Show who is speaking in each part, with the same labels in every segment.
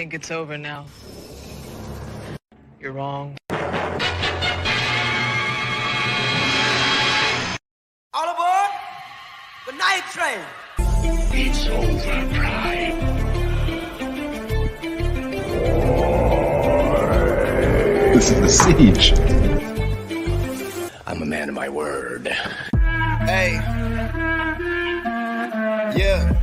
Speaker 1: think it's over now. You're wrong.
Speaker 2: All aboard the night train.
Speaker 3: It's over, Prime.
Speaker 4: This is the siege.
Speaker 3: I'm a man of my word.
Speaker 2: Hey. Yeah.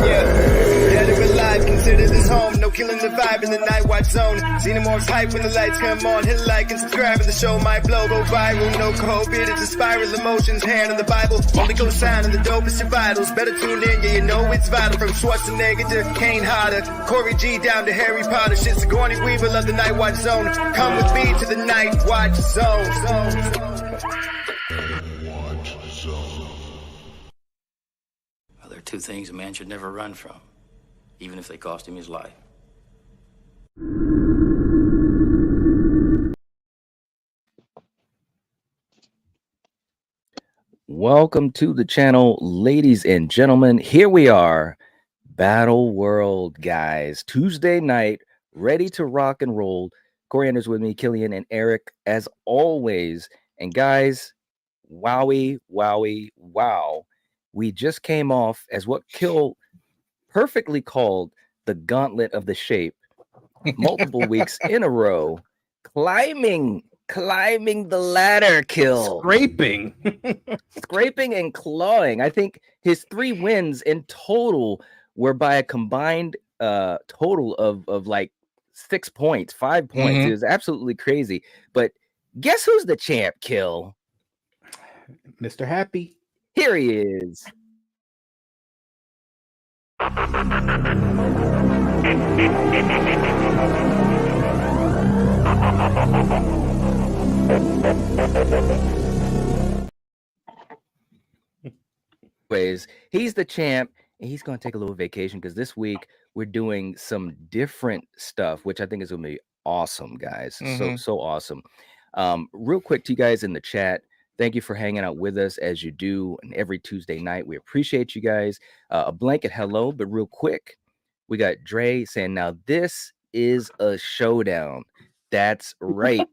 Speaker 2: Dead or alive, consider this home. No killing the vibe in the Nightwatch zone. Xenomorphs hype when the lights come on. Hit like and subscribe and the show might blow. Go viral, no COVID. It's a spiral emotions. Hand on the Bible. Only go sign and the dopest your vitals. Better tune in, yeah, you know it's vital. From Schwarzenegger to Kane Hodder. Corey G down to Harry Potter. Shit, Sigourney Weaver love the Nightwatch zone. Come with me to the Nightwatch zone.
Speaker 3: Well, there are two things a man should never run from, even if they cost him his life.
Speaker 5: Welcome to the channel, ladies and gentlemen. Here we are, Battleworld, guys. Tuesday night, ready to rock and roll. Coriander's with me, Killian and Eric, as always. And guys, wowie, wow. We just came off as what Kill perfectly called the gauntlet of the shape. Multiple weeks in a row, climbing the ladder, Kill.
Speaker 6: Scraping
Speaker 5: And clawing. I think his 3 wins in total were by a combined total of like 6 points, 5 points. It was absolutely crazy. But guess who's the champ, Kill?
Speaker 6: Mr. Happy.
Speaker 5: Here he is. He's the champ, and he's going to take a little vacation because this week we're doing some different stuff, which I think is going to be awesome, guys. So awesome. Real quick to you guys in the chat, thank you for hanging out with us as you do and every Tuesday night. We appreciate you guys. A blanket hello, but real quick, we got Dre saying, now this is a showdown. That's right.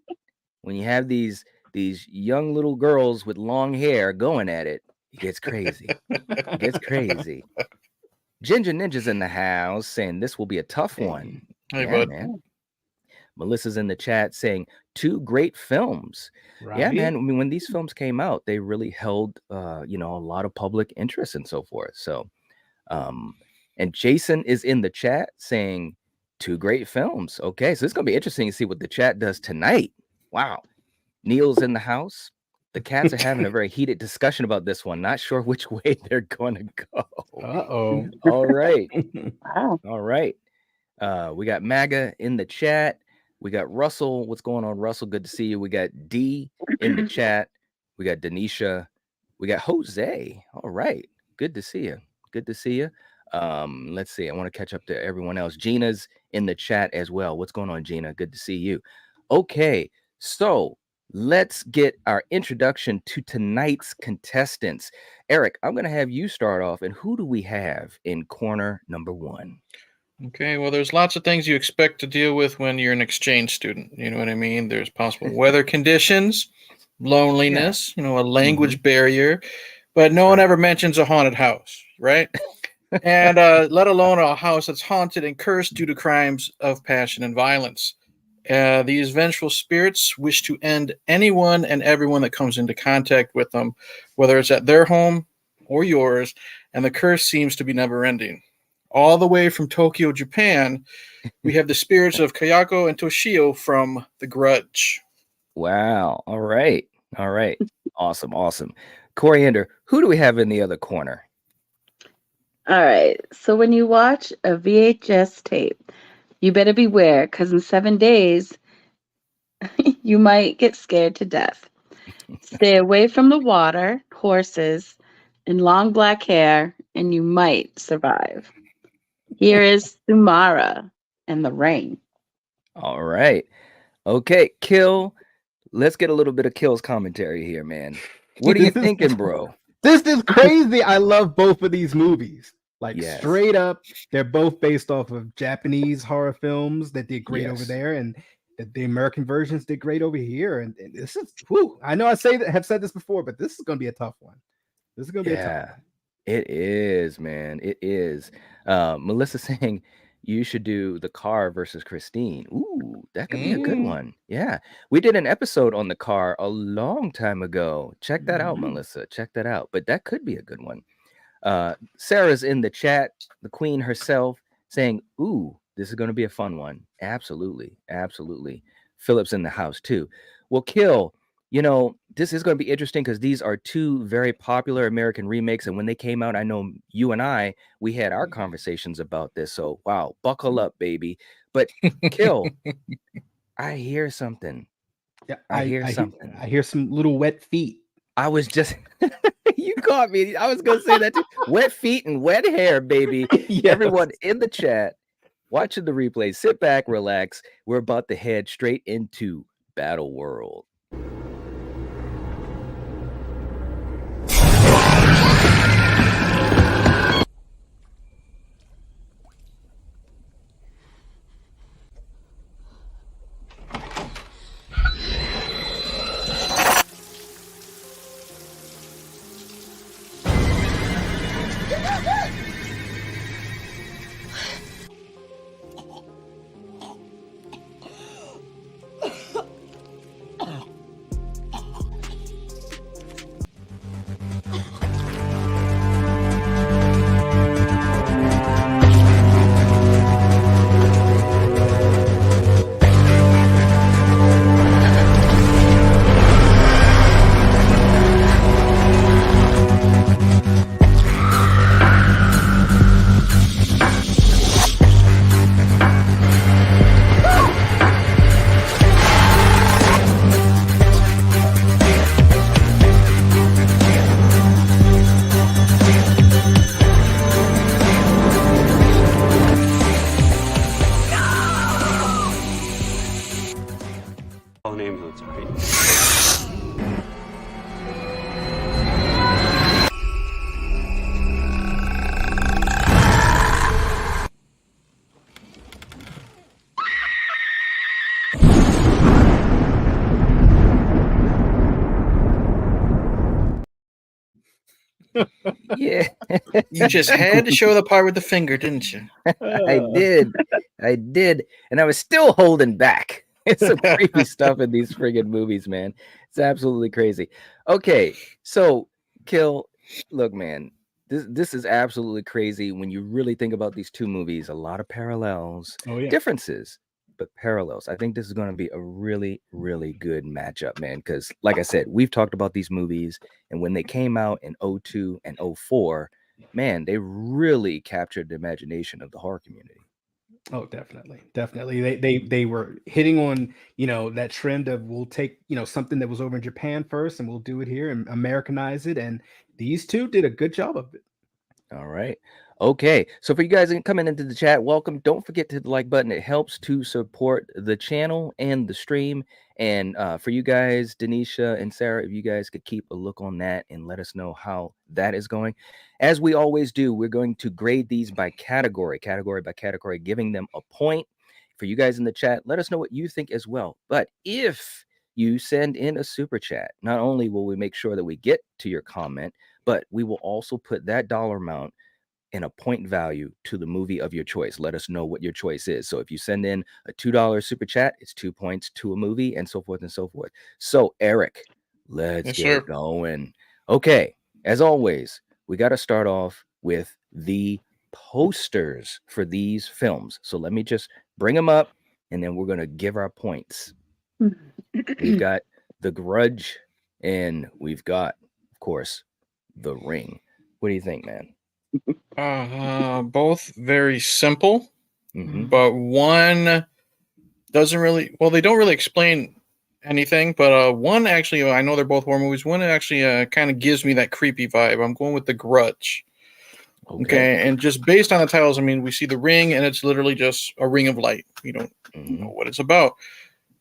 Speaker 5: When you have these young little girls with long hair going at it, it gets crazy. It gets crazy. Ginger Ninja's in the house saying this will be a tough one.
Speaker 7: Hey, bud.
Speaker 5: Man. Melissa's in the chat saying 2 great films.
Speaker 6: Robbie?
Speaker 5: Yeah, man. I mean, when these films came out, they really held, a lot of public interest and so forth. So, and Jason is in the chat saying 2 great films. Okay, so it's gonna be interesting to see what the chat does tonight. Wow. Neil's in the house. The cats are having a very heated discussion about this one. Not sure which way they're going to go.
Speaker 6: Uh-oh.
Speaker 5: All right.
Speaker 8: Wow.
Speaker 5: All right. We got MAGA in the chat. We got Russell. What's going on, Russell? Good to see you. We got D in the chat. We got Denisha. We got Jose. All right. Good to see you. Good to see you. Let's see. I want to catch up to everyone else. Gina's in the chat as well. What's going on, Gina? Good to see you. Okay. So let's get our introduction to tonight's contestants. Eric, I'm going to have you start off. And who do we have in corner number 1?
Speaker 7: Okay, well, there's lots of things you expect to deal with when you're an exchange student. You know what I mean? There's possible weather conditions, loneliness, a language barrier, but no one ever mentions a haunted house, right? And let alone a house that's haunted and cursed due to crimes of passion and violence. These vengeful spirits wish to end anyone and everyone that comes into contact with them, whether it's at their home or yours, and the curse seems to be never ending. All the way from Tokyo, Japan, we have the spirits of Kayako and Toshio from the Grudge.
Speaker 5: Wow. All right. Awesome. Coriander, who do we have in the other corner?
Speaker 8: All right. So when you watch a VHS tape, you better beware because in 7 days, you might get scared to death. Stay away from the water, horses, and long black hair, and you might survive. Here is Sumara and the Rain.
Speaker 5: All right. Okay, Kill. Let's get a little bit of Kill's commentary here, man. What are you thinking, bro?
Speaker 6: This is crazy. I love both of these movies. Like
Speaker 5: Yes.
Speaker 6: straight up, they're both based off of Japanese horror films that did great over
Speaker 5: Yes.
Speaker 6: there, and the American versions did great over here. And this is, whew, I know I have said this before, but this is going to be a tough one. This is going to be a tough
Speaker 5: Yeah,
Speaker 6: one.
Speaker 5: it is, man. It is. Melissa saying you should do the car versus Christine. Ooh, that could be a good one. Yeah. We did an episode on the car a long time ago. Check that out, Melissa. Check that out. But that could be a good one. Sarah's in the chat, the queen herself, saying, ooh, this is going to be a fun one. Absolutely. Absolutely. Philip's in the house too. Well, Kill, you know, this is going to be interesting because these are two very popular American remakes. And when they came out, I know you and we had our conversations about this. So, wow, buckle up, baby. But Kill, I hear something.
Speaker 6: Yeah,
Speaker 5: I hear something.
Speaker 6: I hear some little wet feet.
Speaker 5: I was just, you caught me. I was going to say that too. Wet feet and wet hair, baby.
Speaker 6: Yes.
Speaker 5: Everyone in the chat, watching the replay, sit back, relax. We're about to head straight into Battleworld.
Speaker 1: Call an ambulance, all right?
Speaker 5: Yeah.
Speaker 7: You just had to show the part with the finger, didn't you?
Speaker 5: I did. And I was still holding back. It's some creepy stuff in these friggin' movies, man. It's absolutely crazy. Okay, so Kill, look, man, this is absolutely crazy when you really think about these two movies. A lot of parallels, differences, but parallels. I think this is going to be a really, really good matchup, man. Because, like I said, we've talked about these movies, and when they came out in 2002 and 2004, man, they really captured the imagination of the horror community.
Speaker 6: Oh, definitely. They were hitting on, you know, that trend of we'll take, you know, something that was over in Japan first and we'll do it here and Americanize it. And these two did a good job of it.
Speaker 5: All right. Okay. So for you guys coming into the chat, welcome. Don't forget to hit the like button. It helps to support the channel and the stream. And for you guys, Denisha and Sarah, if you guys could keep a look on that and let us know how that is going. As we always do, we're going to grade these by category by category, giving them a point. For you guys in the chat, let us know what you think as well. But if you send in a super chat, not only will we make sure that we get to your comment, but we will also put that dollar amount in a point value to the movie of your choice. Let us know what your choice is. So if you send in a $2 super chat, it's 2 points to a movie, and so forth and so forth. So Eric, let's get going. Okay, as always, we got to start off with the posters for these films. So let me just bring them up, and then we're going to give our points. We've got The Grudge, and we've got, of course, The Ring. What do you think, man?
Speaker 7: Both very simple, but one doesn't really, well, they don't really explain anything, but one actually, I know they're both horror movies. One actually kind of gives me that creepy vibe. I'm going with The Grudge. Okay. And just based on the titles, I mean, we see The Ring, and it's literally just a ring of light. You don't know what it's about.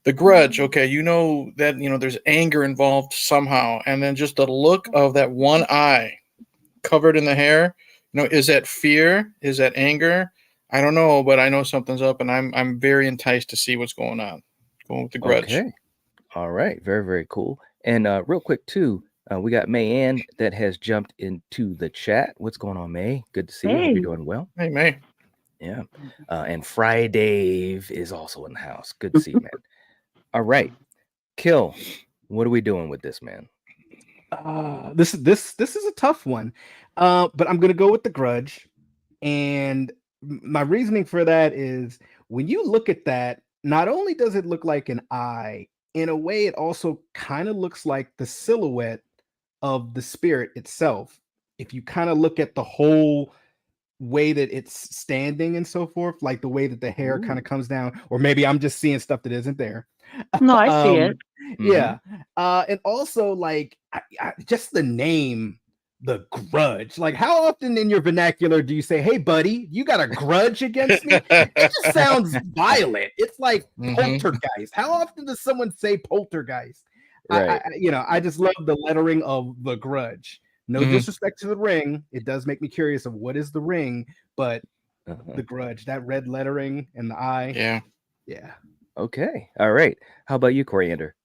Speaker 7: The Grudge, okay, you know that, you know, there's anger involved somehow. And then just the look of that one eye covered in the hair Is that fear? Is that anger? I don't know, but I know something's up, and I'm very enticed to see what's going on. Going with the Grudge.
Speaker 5: Okay. All right. Very, very cool. And real quick, too, we got Mayanne that has jumped into the chat. What's going on, May? Good to see you. Hope
Speaker 8: Hey.
Speaker 5: you're doing well.
Speaker 7: Hey, May.
Speaker 5: Yeah. And Friday is also in the house. Good to see you, man. All right. Kill. What are we doing with this, man?
Speaker 6: This is a tough one, but I'm gonna go with the Grudge, and my reasoning for that is when you look at that, not only does it look like an eye, in a way, it also kind of looks like the silhouette of the spirit itself. If you kind of look at the whole way that it's standing and so forth, like the way that the hair kind of comes down, or maybe I'm just seeing stuff that isn't there.
Speaker 8: No, I see it.
Speaker 6: Yeah. And also like just the name, the Grudge. Like how often in your vernacular do you say, hey buddy, you got a grudge against me? It just sounds violent. It's like poltergeist. How often does someone say poltergeist?
Speaker 5: Right.
Speaker 6: I just love the lettering of the Grudge. No disrespect to the Ring. It does make me curious of what is the Ring, but the Grudge, that red lettering and the eye.
Speaker 7: Yeah.
Speaker 6: Yeah.
Speaker 5: Okay. All right. How about you, Coriander?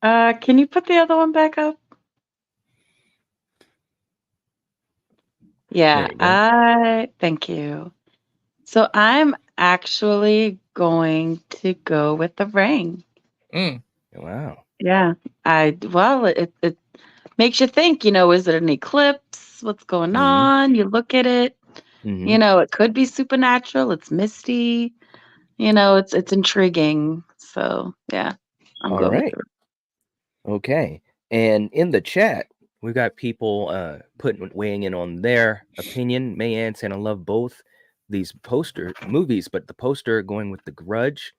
Speaker 8: Can you put the other one back up? Yeah,
Speaker 5: There you go.
Speaker 8: thank you. So I'm actually going to go with the Ring.
Speaker 5: Wow.
Speaker 8: Yeah. It makes you think, is it an eclipse? What's going on? You look at it, it could be supernatural, it's misty, it's intriguing. So yeah, I'm
Speaker 5: All
Speaker 8: going
Speaker 5: right.
Speaker 8: with it.
Speaker 5: Okay. And in the chat, we've got people weighing in on their opinion. Mayanne saying I love both these poster movies, but the poster going with the Grudge.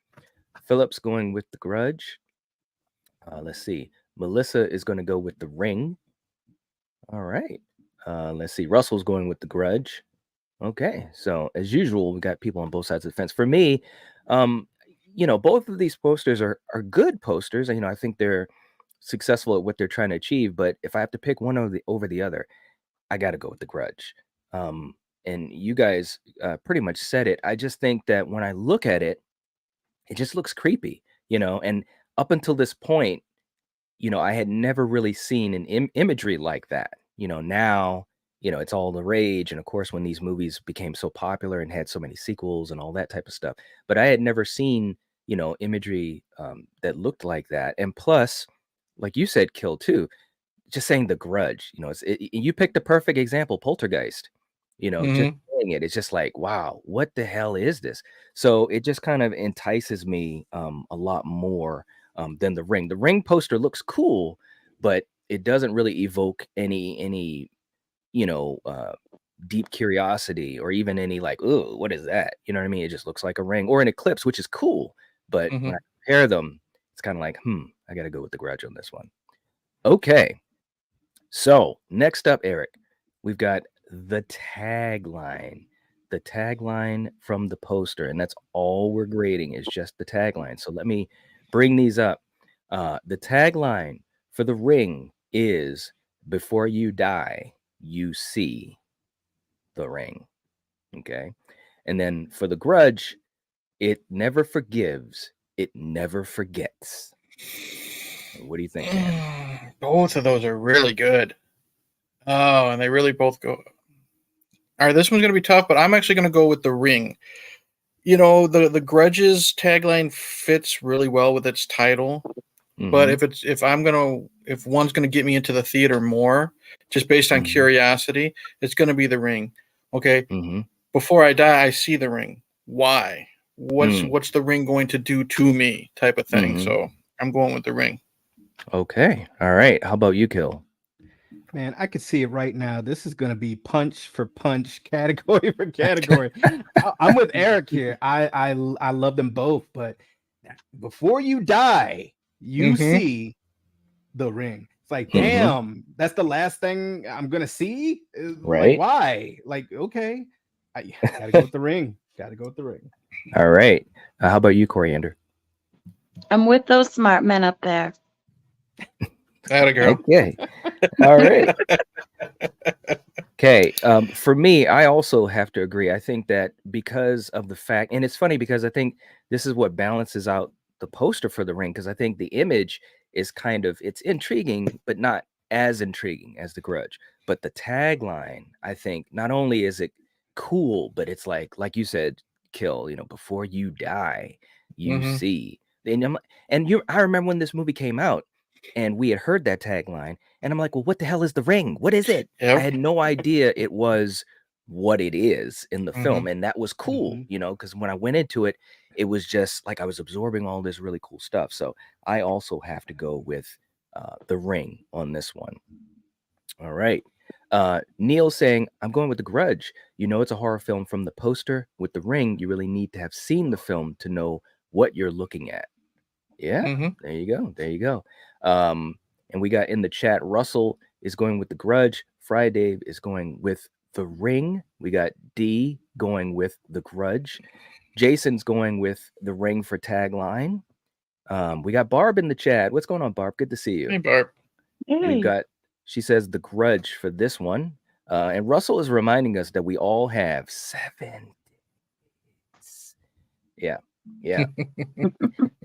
Speaker 5: Phillips going with the Grudge. Let's see. Melissa is going to go with the Ring. All right. Let's see. Russell's going with the Grudge. Okay. So as usual, we got people on both sides of the fence. For me, both of these posters are good posters. I think they're successful at what they're trying to achieve. But if I have to pick one over the other, I got to go with the Grudge. And you guys pretty much said it. I just think that when I look at it, it just looks creepy, and up until this point, I had never really seen an imagery like that. Now, it's all the rage. And of course, when these movies became so popular and had so many sequels and all that type of stuff, but I had never seen, imagery that looked like that. And plus, like you said, Kill too, just saying the Grudge, you picked the perfect example, Poltergeist, just saying it. It's just like, wow, what the hell is this? So it just kind of entices me a lot more than the Ring. The Ring poster looks cool, but it doesn't really evoke any deep curiosity or even any like, oh, what is that? You know what I mean? It just looks like a ring or an eclipse, which is cool. But when I compare them, it's kind of like, I got to go with the Grudge on this one. Okay. So next up, Eric, we've got the tagline. The tagline from the poster, and that's all we're grading is just the tagline. So let me bring these up. The tagline for the Ring is before you die, you see the ring. Okay. And then for the Grudge, it never forgives, it never forgets. What do you think, man?
Speaker 7: Both of those are really good. Oh, and they really both go. All right, this one's going to be tough, but I'm actually going to go with the Ring. The Grudge's tagline fits really well with its title. But if one's going to get me into the theater more, just based on curiosity, it's going to be the Ring. Okay. Before I die, I see the Ring. Why? What's the Ring going to do to me? Type of thing. So I'm going with the Ring.
Speaker 5: Okay. All right. How about you, Kill?
Speaker 6: Man, I can see it right now. This is going to be punch for punch, category for category. I'm with Eric here. I love them both, but before you die, you see the Ring. It's like, damn, that's the last thing I'm gonna see.
Speaker 5: Right?
Speaker 6: Like, why? Like, okay, I gotta go with the Ring. Gotta go with the Ring.
Speaker 5: All right. How about you, Coriander?
Speaker 8: I'm with those smart men up there.
Speaker 7: Atta girl.
Speaker 5: Okay. All right. Okay. For me, I also have to agree. I think that because of the fact, and it's funny because I think this is what balances out the poster for The Ring, because I think the image is it's intriguing, but not as intriguing as The Grudge. But the tagline, I think, not only is it cool, but it's like you said, Kill, before you die, you
Speaker 7: Mhm.
Speaker 5: see. I remember when this movie came out and we had heard that tagline, and I'm like, well, what the hell is The Ring? What is it? I
Speaker 7: Yep.
Speaker 5: had no idea it was what it is in the film.
Speaker 7: Mhm.
Speaker 5: And that was cool, because when I went into it, it was just like I was absorbing all this really cool stuff. So I also have to go with The Ring on this one. All right. Neil saying, I'm going with The Grudge. It's a horror film from the poster. With The Ring, you really need to have seen the film to know what you're looking at. Yeah,
Speaker 7: Mhm.
Speaker 5: there you go. There you go. And we got in the chat, Russell is going with The Grudge. Friday is going with The Ring. We got D going with The Grudge. Jason's going with The Ring for tagline. We got Barb in the chat. What's going on, Barb? Good to see you.
Speaker 7: Hey, Barb.
Speaker 5: We've got, she says The Grudge for this one. And Russell is reminding us that we all have 7 days. Yeah. Yeah.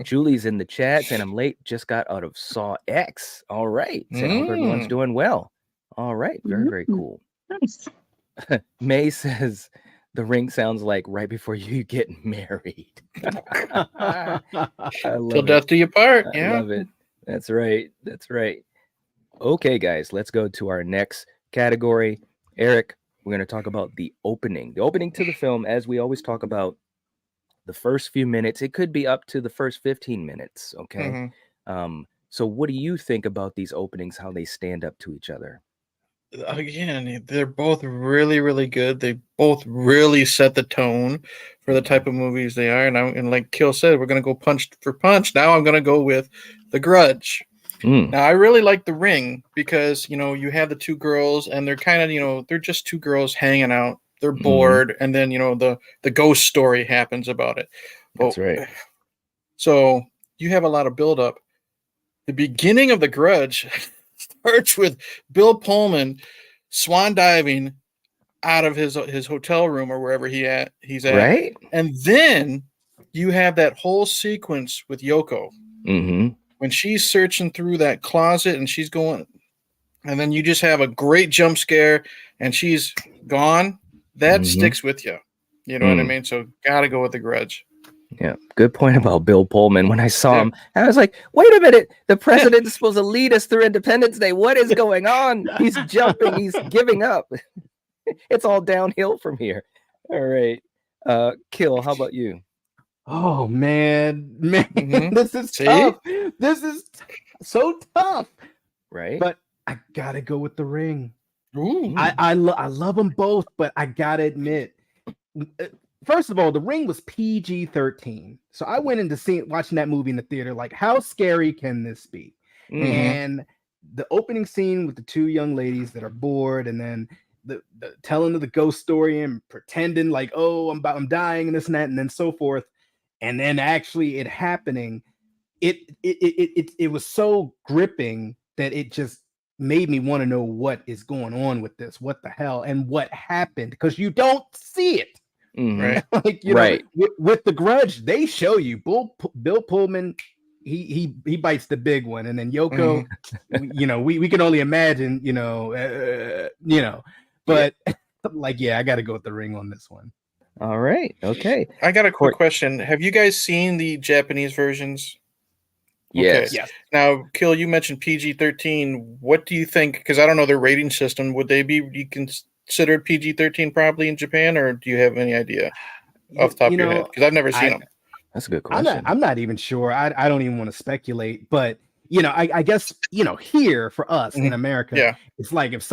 Speaker 5: Julie's in the chat saying I'm late, just got out of Saw X. All right. Saying I hope everyone's doing well. All right. Very, very cool.
Speaker 8: Nice.
Speaker 5: May says The Ring sounds like right before you get married. I
Speaker 7: Till
Speaker 5: love
Speaker 7: death
Speaker 5: it.
Speaker 7: do you part.
Speaker 5: I
Speaker 7: Yeah.
Speaker 5: love it. That's right. That's right. Okay, guys, let's go to our next category. Eric, we're going to talk about the opening. The opening to the film, as we always talk about, the first few minutes. It could be up to the first 15 minutes. Okay. So what do you think about these openings, how they stand up to each other?
Speaker 7: Again, they're both really, really good. They both really set the tone for the type of movies they are. And like Kill said, we're gonna go punch for punch. Now I'm gonna go with The Grudge. Now I really like The Ring because you have the two girls and they're kind of they're just two girls hanging out. They're bored, and then the ghost story happens about it.
Speaker 5: That's right.
Speaker 7: So you have a lot of buildup. The beginning of The Grudge starts with Bill Pullman swan diving out of his hotel room or wherever he's at.
Speaker 5: Right.
Speaker 7: And then you have that whole sequence with Yoko when she's searching through that closet and she's going, and then you just have a great jump scare and she's gone. That sticks with you. You know what I mean? So gotta go with The Grudge.
Speaker 5: Yeah, good point about Bill Pullman. When I saw him, I was like, wait a minute, the president is supposed to lead us through Independence Day. What is going on? He's jumping, he's giving up. It's all downhill from here. All right. Kill, how about you?
Speaker 6: Oh man, this is tough. This is so tough.
Speaker 5: Right.
Speaker 6: But I gotta go with The Ring.
Speaker 7: Ooh.
Speaker 6: I love them both, but I gotta admit, first of all, The Ring was PG-13. So I went into watching that movie in the theater, like, how scary can this be? And the opening scene with the two young ladies that are bored, and then the telling of the ghost story and pretending like, oh, I'm dying and this and that, and then so forth. And then actually it happening, it was so gripping that it just made me want to know what is going on with this, what the hell, and what happened, because you don't see it.
Speaker 7: Right.
Speaker 6: Like,
Speaker 5: right.
Speaker 6: With The Grudge, they show you Bill Pullman, he bites the big one, and then Yoko, we can only imagine, but like, I got to go with The Ring on this one.
Speaker 5: All right. Okay.
Speaker 7: I got a quick question. Have you guys seen the Japanese versions?
Speaker 5: Yes.
Speaker 7: Okay. Yes. Now, Kill, you mentioned PG-13. What do you think? Because I don't know their rating system. Would they be considered PG-13 probably in Japan, or do you have any idea off the top of your head? Because I've never seen them.
Speaker 5: That's a good question.
Speaker 6: I'm not even sure. I don't even want to speculate, but I guess here for us in America, it's like if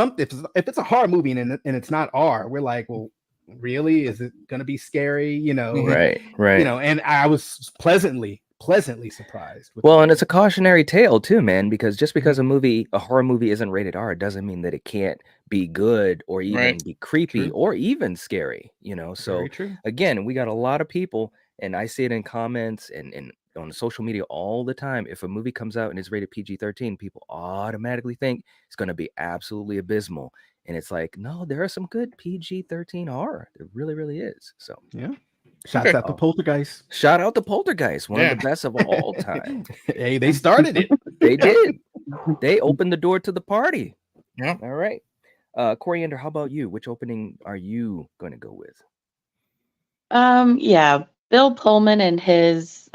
Speaker 6: it's a horror movie and it's not R, we're like, well, really, is it gonna be scary?
Speaker 5: Right.
Speaker 6: And I was pleasantly surprised.
Speaker 5: Well, and it's a cautionary tale too, man, because just because a horror movie isn't rated R, it doesn't mean that it can't be good or even be creepy or even scary, So again, we got a lot of people, and I see it in comments and on social media all the time. If a movie comes out and is rated PG-13, people automatically think it's going to be absolutely abysmal. And it's like, no, there are some good PG-13 horror. There really, really is. So
Speaker 6: yeah. Shouts out to Poltergeist.
Speaker 5: Shout out to Poltergeist, one of the best of all time.
Speaker 6: Hey, they started it.
Speaker 5: They did. They opened the door to the party.
Speaker 7: Yeah.
Speaker 5: All right. Coriander, how about you? Which opening are you going to go with?
Speaker 8: Yeah, Bill Pullman and his.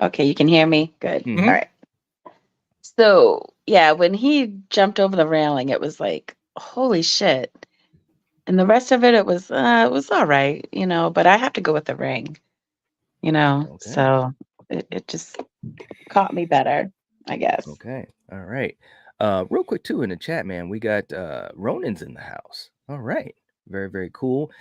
Speaker 8: Okay, you can hear me. Good.
Speaker 5: Mhm.
Speaker 8: All right. So yeah, when he jumped over the railing, it was like, holy shit. And the rest of it was all right, but I have to go with The Ring,
Speaker 5: Okay.
Speaker 8: so it just caught me better, I guess.
Speaker 5: Okay. All right. Real quick too in the chat, man, we got Ronan's in the house. All right. Very, very cool.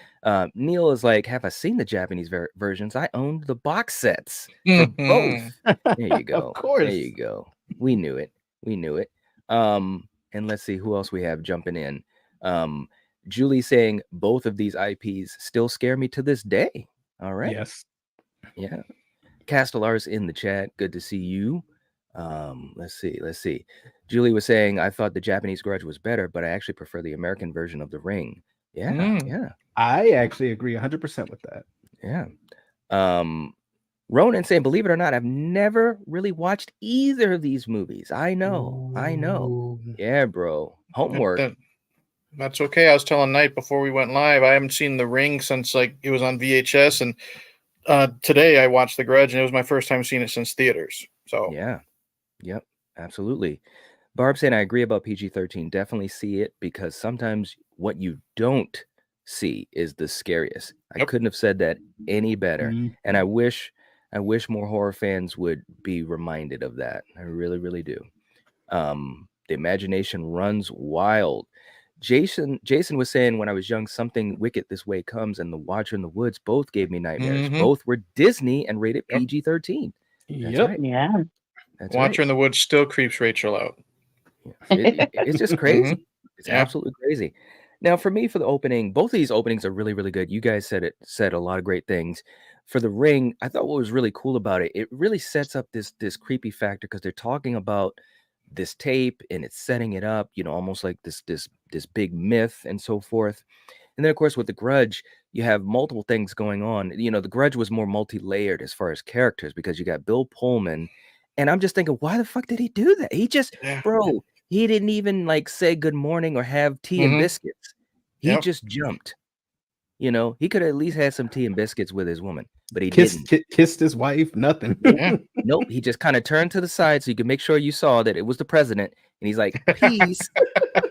Speaker 5: Neil is like, have I seen the Japanese versions? I owned the box sets for both. There you go.
Speaker 6: Of course.
Speaker 5: There you go. We knew it. We knew it. And let's see who else we have jumping in. Julie saying both of these IPs still scare me to this day. All right.
Speaker 6: Yes.
Speaker 5: Yeah. Castellar's in the chat. Good to see you. Let's see. Julie was saying, I thought the Japanese Grudge was better, but I actually prefer the American version of The Ring. Yeah. Yeah.
Speaker 6: I actually agree 100% with that.
Speaker 5: Yeah. Ronan saying, believe it or not, I've never really watched either of these movies. I know.
Speaker 6: Ooh.
Speaker 5: Yeah, bro. Homework.
Speaker 7: That's okay. I was telling Knight before we went live, I haven't seen The Ring since like it was on VHS, and today I watched The Grudge, and it was my first time seeing it since theaters. So
Speaker 5: yeah. Yep. Absolutely. Barb saying, I agree about PG-13. Definitely see it because sometimes what you don't see is the scariest. I couldn't have said that any better. And I wish more horror fans would be reminded of that. I really, really do. The imagination runs wild. Jason was saying when I was young, Something Wicked This Way Comes and The Watcher in the Woods both gave me nightmares. Both were Disney and rated PG-13. That's right.
Speaker 8: Yeah.
Speaker 5: That's
Speaker 7: Watcher in the Woods still creeps Rachel out.
Speaker 5: It's just crazy. It's absolutely crazy. Now, for me, for the opening, both of these openings are really, really good. You guys said a lot of great things. For The Ring, I thought what was really cool about it, it really sets up this creepy factor because they're talking about this tape and it's setting it up, almost like this big myth and so forth. And then, of course, with The Grudge, you have multiple things going on. The Grudge was more multi-layered as far as characters because you got Bill Pullman. And I'm just thinking, why the fuck did he do that? He just, bro, he didn't even like say good morning or have tea and biscuits. He just jumped. He could have at least had some tea and biscuits with his woman, but he didn't.
Speaker 6: Kissed his wife, nothing.
Speaker 5: Nope. He just kind of turned to the side so you could make sure you saw that it was the president. And he's like, peace.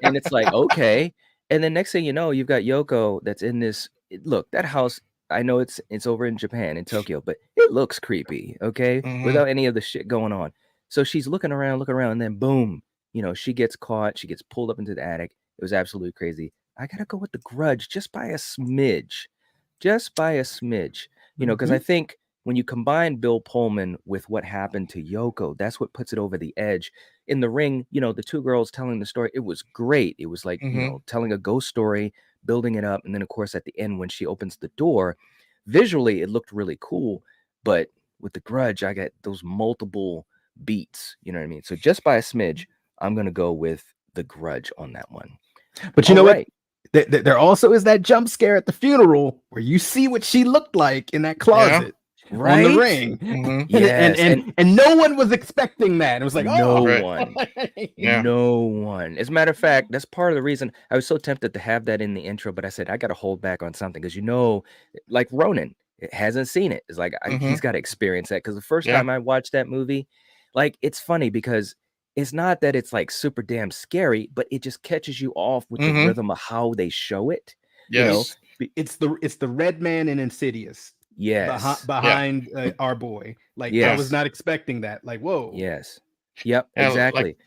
Speaker 5: And it's like, okay. And then next thing you know, you've got Yoko that's in this. Look, that house, I know it's over in Japan, in Tokyo, but it looks creepy, okay? Without any of the shit going on. So she's looking around, and then boom, she gets caught. She gets pulled up into the attic. It was absolutely crazy. I got to go with The Grudge just by a smidge. Because I think when you combine Bill Pullman with what happened to Yoko, that's what puts it over the edge. In The Ring, the two girls telling the story, it was great. It was like, telling a ghost story, building it up. And then, of course, at the end, when she opens the door, visually, it looked really cool. But with The Grudge, I got those multiple beats. You know what I mean? So just by a smidge, I'm going to go with The Grudge on that one.
Speaker 6: But you know what? There also is that jump scare at the funeral where you see what she looked like in that closet on The Ring. And no one was expecting that. It was like,
Speaker 5: no one. As a matter of fact, that's part of the reason I was so tempted to have that in the intro, but I said, I got to hold back on something because, like Ronan hasn't seen it. It's like, he's got to experience that because the first time I watched that movie, like, it's funny because it's not that it's like super damn scary, but it just catches you off with the rhythm of how they show it.
Speaker 7: Yes.
Speaker 6: It's the red man in Insidious.
Speaker 5: Yes.
Speaker 6: Behind our boy. Like, I was not expecting that. Like, whoa.
Speaker 5: Yes. Yep. Exactly.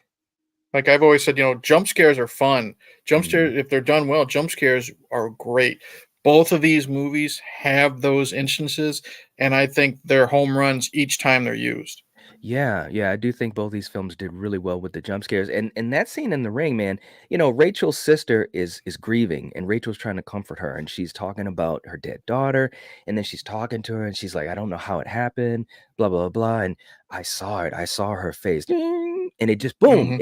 Speaker 7: Like I've always said, jump scares are fun. Jump scares, if they're done well, jump scares are great. Both of these movies have those instances, and I think they're home runs each time they're used.
Speaker 5: Yeah, I do think both these films did really well with the jump scares. And that scene in The Ring, man, Rachel's sister is grieving and Rachel's trying to comfort her and she's talking about her dead daughter and then she's talking to her and she's like, I don't know how it happened, blah, blah, blah. And I saw her face. And it just boom,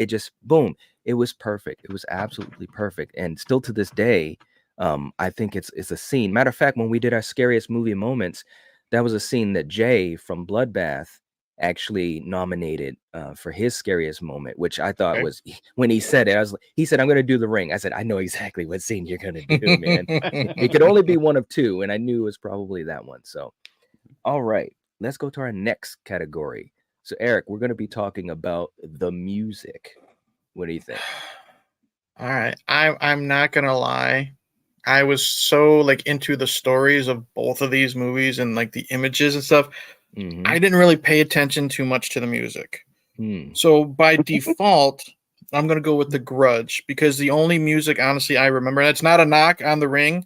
Speaker 5: it was perfect. It was absolutely perfect. And still to this day, I think it's a scene. Matter of fact, when we did our scariest movie moments, that was a scene that Jay from Bloodbath actually nominated for his scariest moment, which I thought was when he said it. He said, "I'm going to do The Ring." I said, "I know exactly what scene you're going to do, man." It could only be one of two, and I knew it was probably that one. So, all right, let's go to our next category. So, Eric, we're going to be talking about the music. What do you think?
Speaker 7: All right, I'm not gonna lie. I was so like into the stories of both of these movies and like the images and stuff.
Speaker 5: Mhm.
Speaker 7: I didn't really pay attention too much to the music. So by default, I'm gonna go with The Grudge because the only music, honestly, I remember, and it's not a knock on The Ring.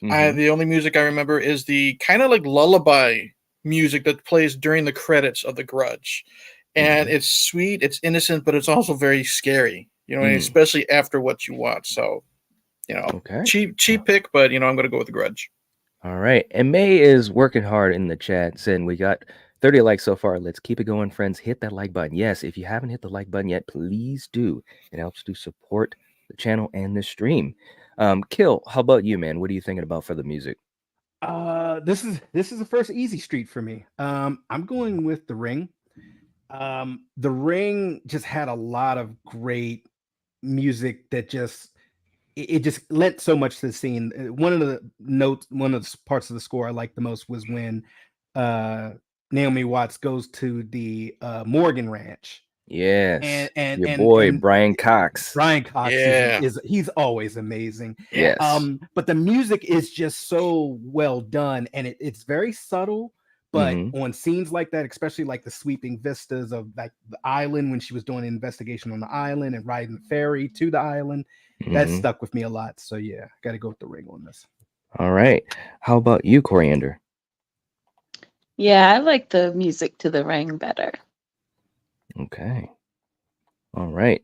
Speaker 7: The only music I remember is the kind of like lullaby music that plays during the credits of The Grudge, and it's sweet, it's innocent, but it's also very scary. You know, especially after what you watch. So, you know, cheap pick, but you know, I'm gonna go with The Grudge.
Speaker 5: All right. And May is working hard in the chat saying we got 30 likes so far. Let's keep it going, friends. Hit that like button. Yes, if you haven't hit the like button yet, please do. It helps to support the channel and the stream. Kill, how about you, man? What are you thinking about for the music?
Speaker 6: This is the first easy street for me. I'm going with The Ring. The Ring just had a lot of great music that just it just lent so much to the scene. One of the parts of the score I liked the most was when Naomi Watts goes to the Morgan Ranch.
Speaker 5: Yes.
Speaker 6: And
Speaker 5: your boy
Speaker 6: and
Speaker 5: Brian Cox.
Speaker 6: Brian Cox
Speaker 7: Yeah.
Speaker 6: is he's always amazing.
Speaker 5: Yes.
Speaker 6: But the music is just so well done, and it's very subtle. But on scenes like that, especially like the sweeping vistas of like the island when she was doing an investigation on the island and riding the ferry to the island, that stuck with me a lot. So yeah, got to go with The Ring on this.
Speaker 5: All right. How about you, Coriander?
Speaker 8: Yeah, I like the music to The Ring better.
Speaker 5: Okay. All right.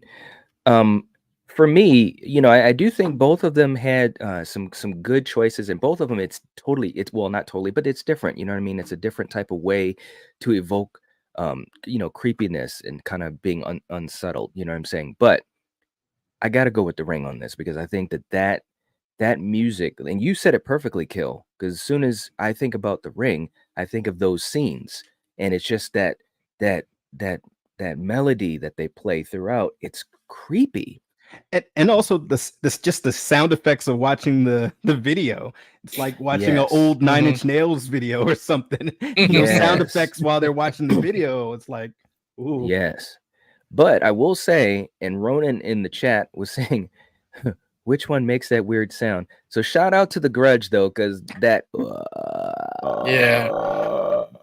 Speaker 5: For me, you know, I do think both of them had some good choices, and both of them it's well, not totally, but it's different. You know what I mean? It's a different type of way to evoke you know, creepiness and kind of being unsettled. You know what I'm saying? But I got to go with The Ring on this because I think that music, and you said it perfectly, Kill. Because as soon as I think about The Ring, I think of those scenes, and it's just that melody that they play throughout. It's creepy.
Speaker 6: And also this just the sound effects of watching the video. It's like watching an old Nine Inch Nails video or something. You know, sound effects while they're watching the video. It's like, ooh.
Speaker 5: Yes. But I will say, and Ronan in the chat was saying, which one makes that weird sound? So shout out to The Grudge though, because that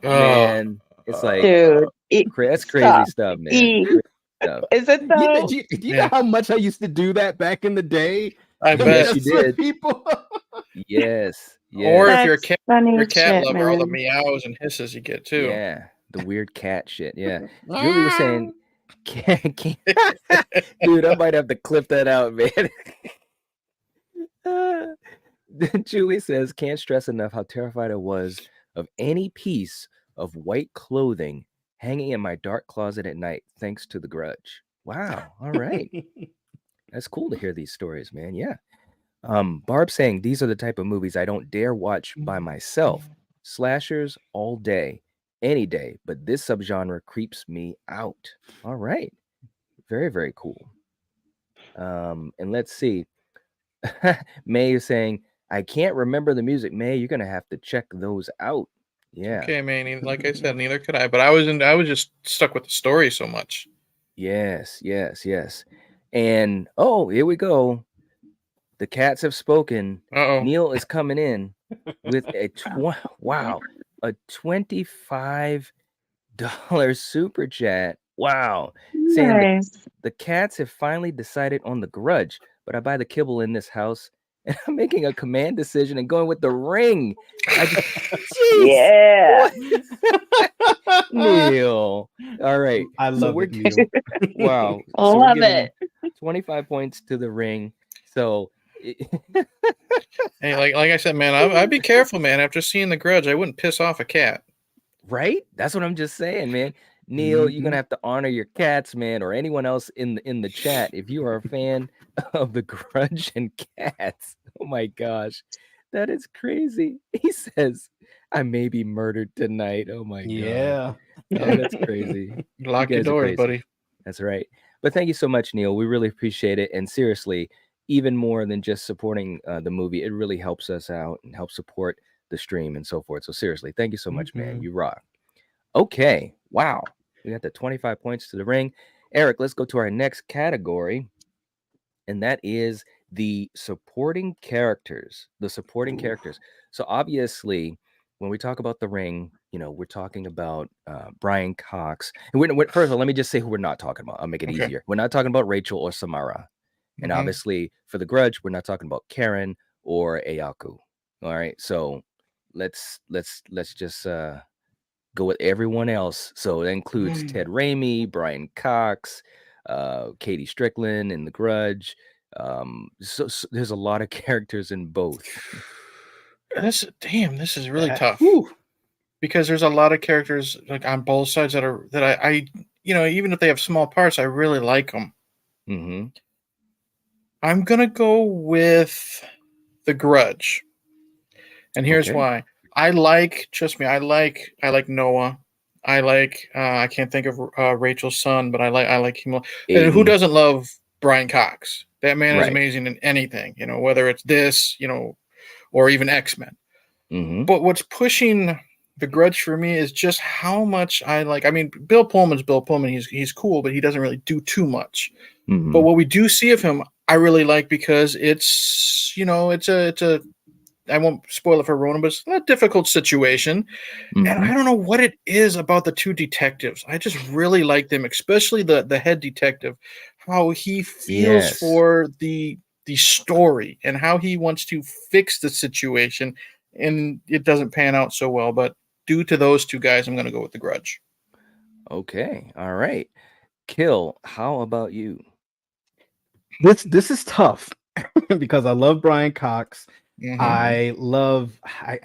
Speaker 5: man, it's like,
Speaker 8: dude,
Speaker 5: that's crazy stuff, man. Crazy stuff.
Speaker 8: Is it though?
Speaker 6: Do you know how much I used to do that back in the day?
Speaker 7: I bet
Speaker 5: you did.
Speaker 6: People.
Speaker 5: Yes.
Speaker 7: Or if you're a
Speaker 8: That's
Speaker 7: cat,
Speaker 8: funny
Speaker 7: you're a cat
Speaker 8: shit,
Speaker 7: lover, all the
Speaker 8: man.
Speaker 7: meows and hisses you get too.
Speaker 5: Yeah, the weird cat shit. Yeah. Julie was saying, can't. Dude, I might have to clip that out, man. Julie says, can't stress enough how terrified I was of any piece of white clothing hanging in my dark closet at night, thanks to The Grudge. Wow. All right. That's cool to hear these stories, man. Yeah. Barb saying, these are the type of movies I don't dare watch by myself. Slashers all day, any day, but this subgenre creeps me out. All right. Very, very cool. And let's see. May is saying, I can't remember the music. May, you're gonna have to check those out. Yeah.
Speaker 7: Okay, man. Like I said, neither could I. But I was just stuck with the story so much.
Speaker 5: Yes. And oh, here we go. The cats have spoken.
Speaker 7: Uh-oh.
Speaker 5: Neil is coming in with a $25 super chat. Wow. Saying
Speaker 8: Nice.
Speaker 5: the cats have finally decided on The Grudge, but I buy the kibble in this house, and I'm making a command decision and going with The Ring.
Speaker 8: Yeah.
Speaker 5: Neil. All right.
Speaker 6: I love it, Neil.
Speaker 5: Wow.
Speaker 8: I
Speaker 5: So we're
Speaker 8: love
Speaker 5: giving
Speaker 8: it.
Speaker 5: 25 points to The Ring. So
Speaker 7: Hey, like I said, man, I'd be careful, man. After seeing The Grudge, I wouldn't piss off a cat.
Speaker 5: right? That's what I'm just saying, man. Neil, you're gonna have to honor your cats, man, or anyone else in the chat. If you are a fan of the Grudge and cats, oh my gosh, that is crazy. He says, "I may be murdered tonight." Oh my god.
Speaker 6: Yeah.
Speaker 5: Oh, that's crazy.
Speaker 7: Lock your
Speaker 5: guys are
Speaker 7: doors,
Speaker 5: crazy.
Speaker 7: buddy.
Speaker 5: That's right. But thank you so much, Neil. We really appreciate it. And seriously, even more than just supporting the movie, it really helps us out and helps support the stream and so forth. So seriously, thank you so much, man. You rock. Okay. Wow. We got the 25 points to the ring. Eric, let's go to our next category. And that is the supporting characters. The supporting characters. So obviously, when we talk about the ring, you know, we're talking about Brian Cox. And first of all, let me just say who we're not talking about. I'll make it easier. We're not talking about Rachel or Samara. And obviously, for the Grudge, we're not talking about Karen or Ayako. All right. So let's just go with everyone else. So that includes Ted Raimi, Brian Cox, Katie Strickland in The Grudge. So there's a lot of characters in both.
Speaker 7: This is really tough. Because there's a lot of characters like on both sides that I you know, even if they have small parts, I really like them. I'm gonna go with The Grudge, and here's why. I like Noah. I like I can't think of Rachel's son, but I like him. And who doesn't love Brian Cox? That man is amazing in anything, you know, whether it's this, you know, or even X-Men. But what's pushing The Grudge for me is just how much I like. I mean, Bill Pullman's Bill Pullman. He's cool, but he doesn't really do too much. But what we do see of him, I really like because it's, you know, it's a I won't spoil it for everyone, but it's a difficult situation. And I don't know what it is about the two detectives. I just really like them, especially the head detective, how he feels for the story and how he wants to fix the situation. And it doesn't pan out so well. But due to those two guys, I'm going to go with The Grudge.
Speaker 5: Okay. All right. Kill, how about you?
Speaker 6: This is tough because I love Brian Cox. I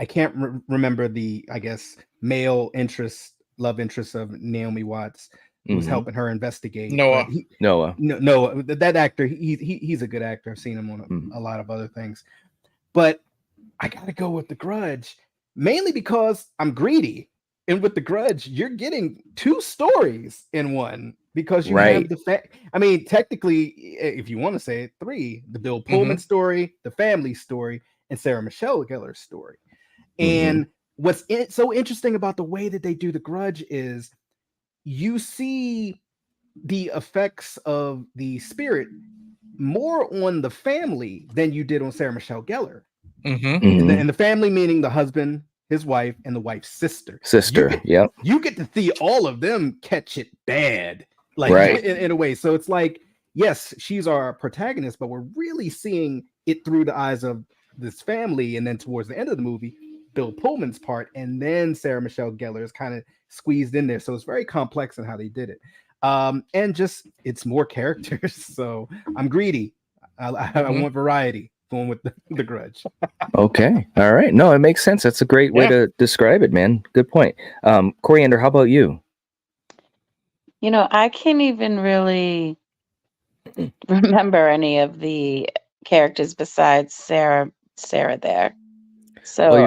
Speaker 6: can't remember the, I guess, love interest of Naomi Watts, who's helping her investigate.
Speaker 7: Noah.
Speaker 6: Noah, that actor, he's a good actor. I've seen him on a lot of other things. But I gotta go with The Grudge, mainly because I'm greedy. And with The Grudge, you're getting two stories in one because you have the fact. I mean, technically, if you want to say it, three: the Bill Pullman story, the family story, and Sarah Michelle Gellar's story. And what's so interesting about the way that they do The Grudge is you see the effects of the spirit more on the family than you did on Sarah Michelle Gellar. And the family meaning the husband, his wife, and the wife's sister. You get to see all of them catch it bad, like in a way. So it's like, yes, she's our protagonist, but we're really seeing it through the eyes of this family. And then towards the end of the movie, Bill Pullman's part, and then Sarah Michelle Gellar is kind of squeezed in there. So it's very complex in how they did it. And just it's more characters. So I'm greedy. I want variety. Going with the Grudge.
Speaker 5: Okay. All right. No, it makes sense. That's a great way to describe it, man. Good point. Coriander, how about you?
Speaker 8: You know, I can't even really remember any of the characters besides Sarah there. So
Speaker 5: well,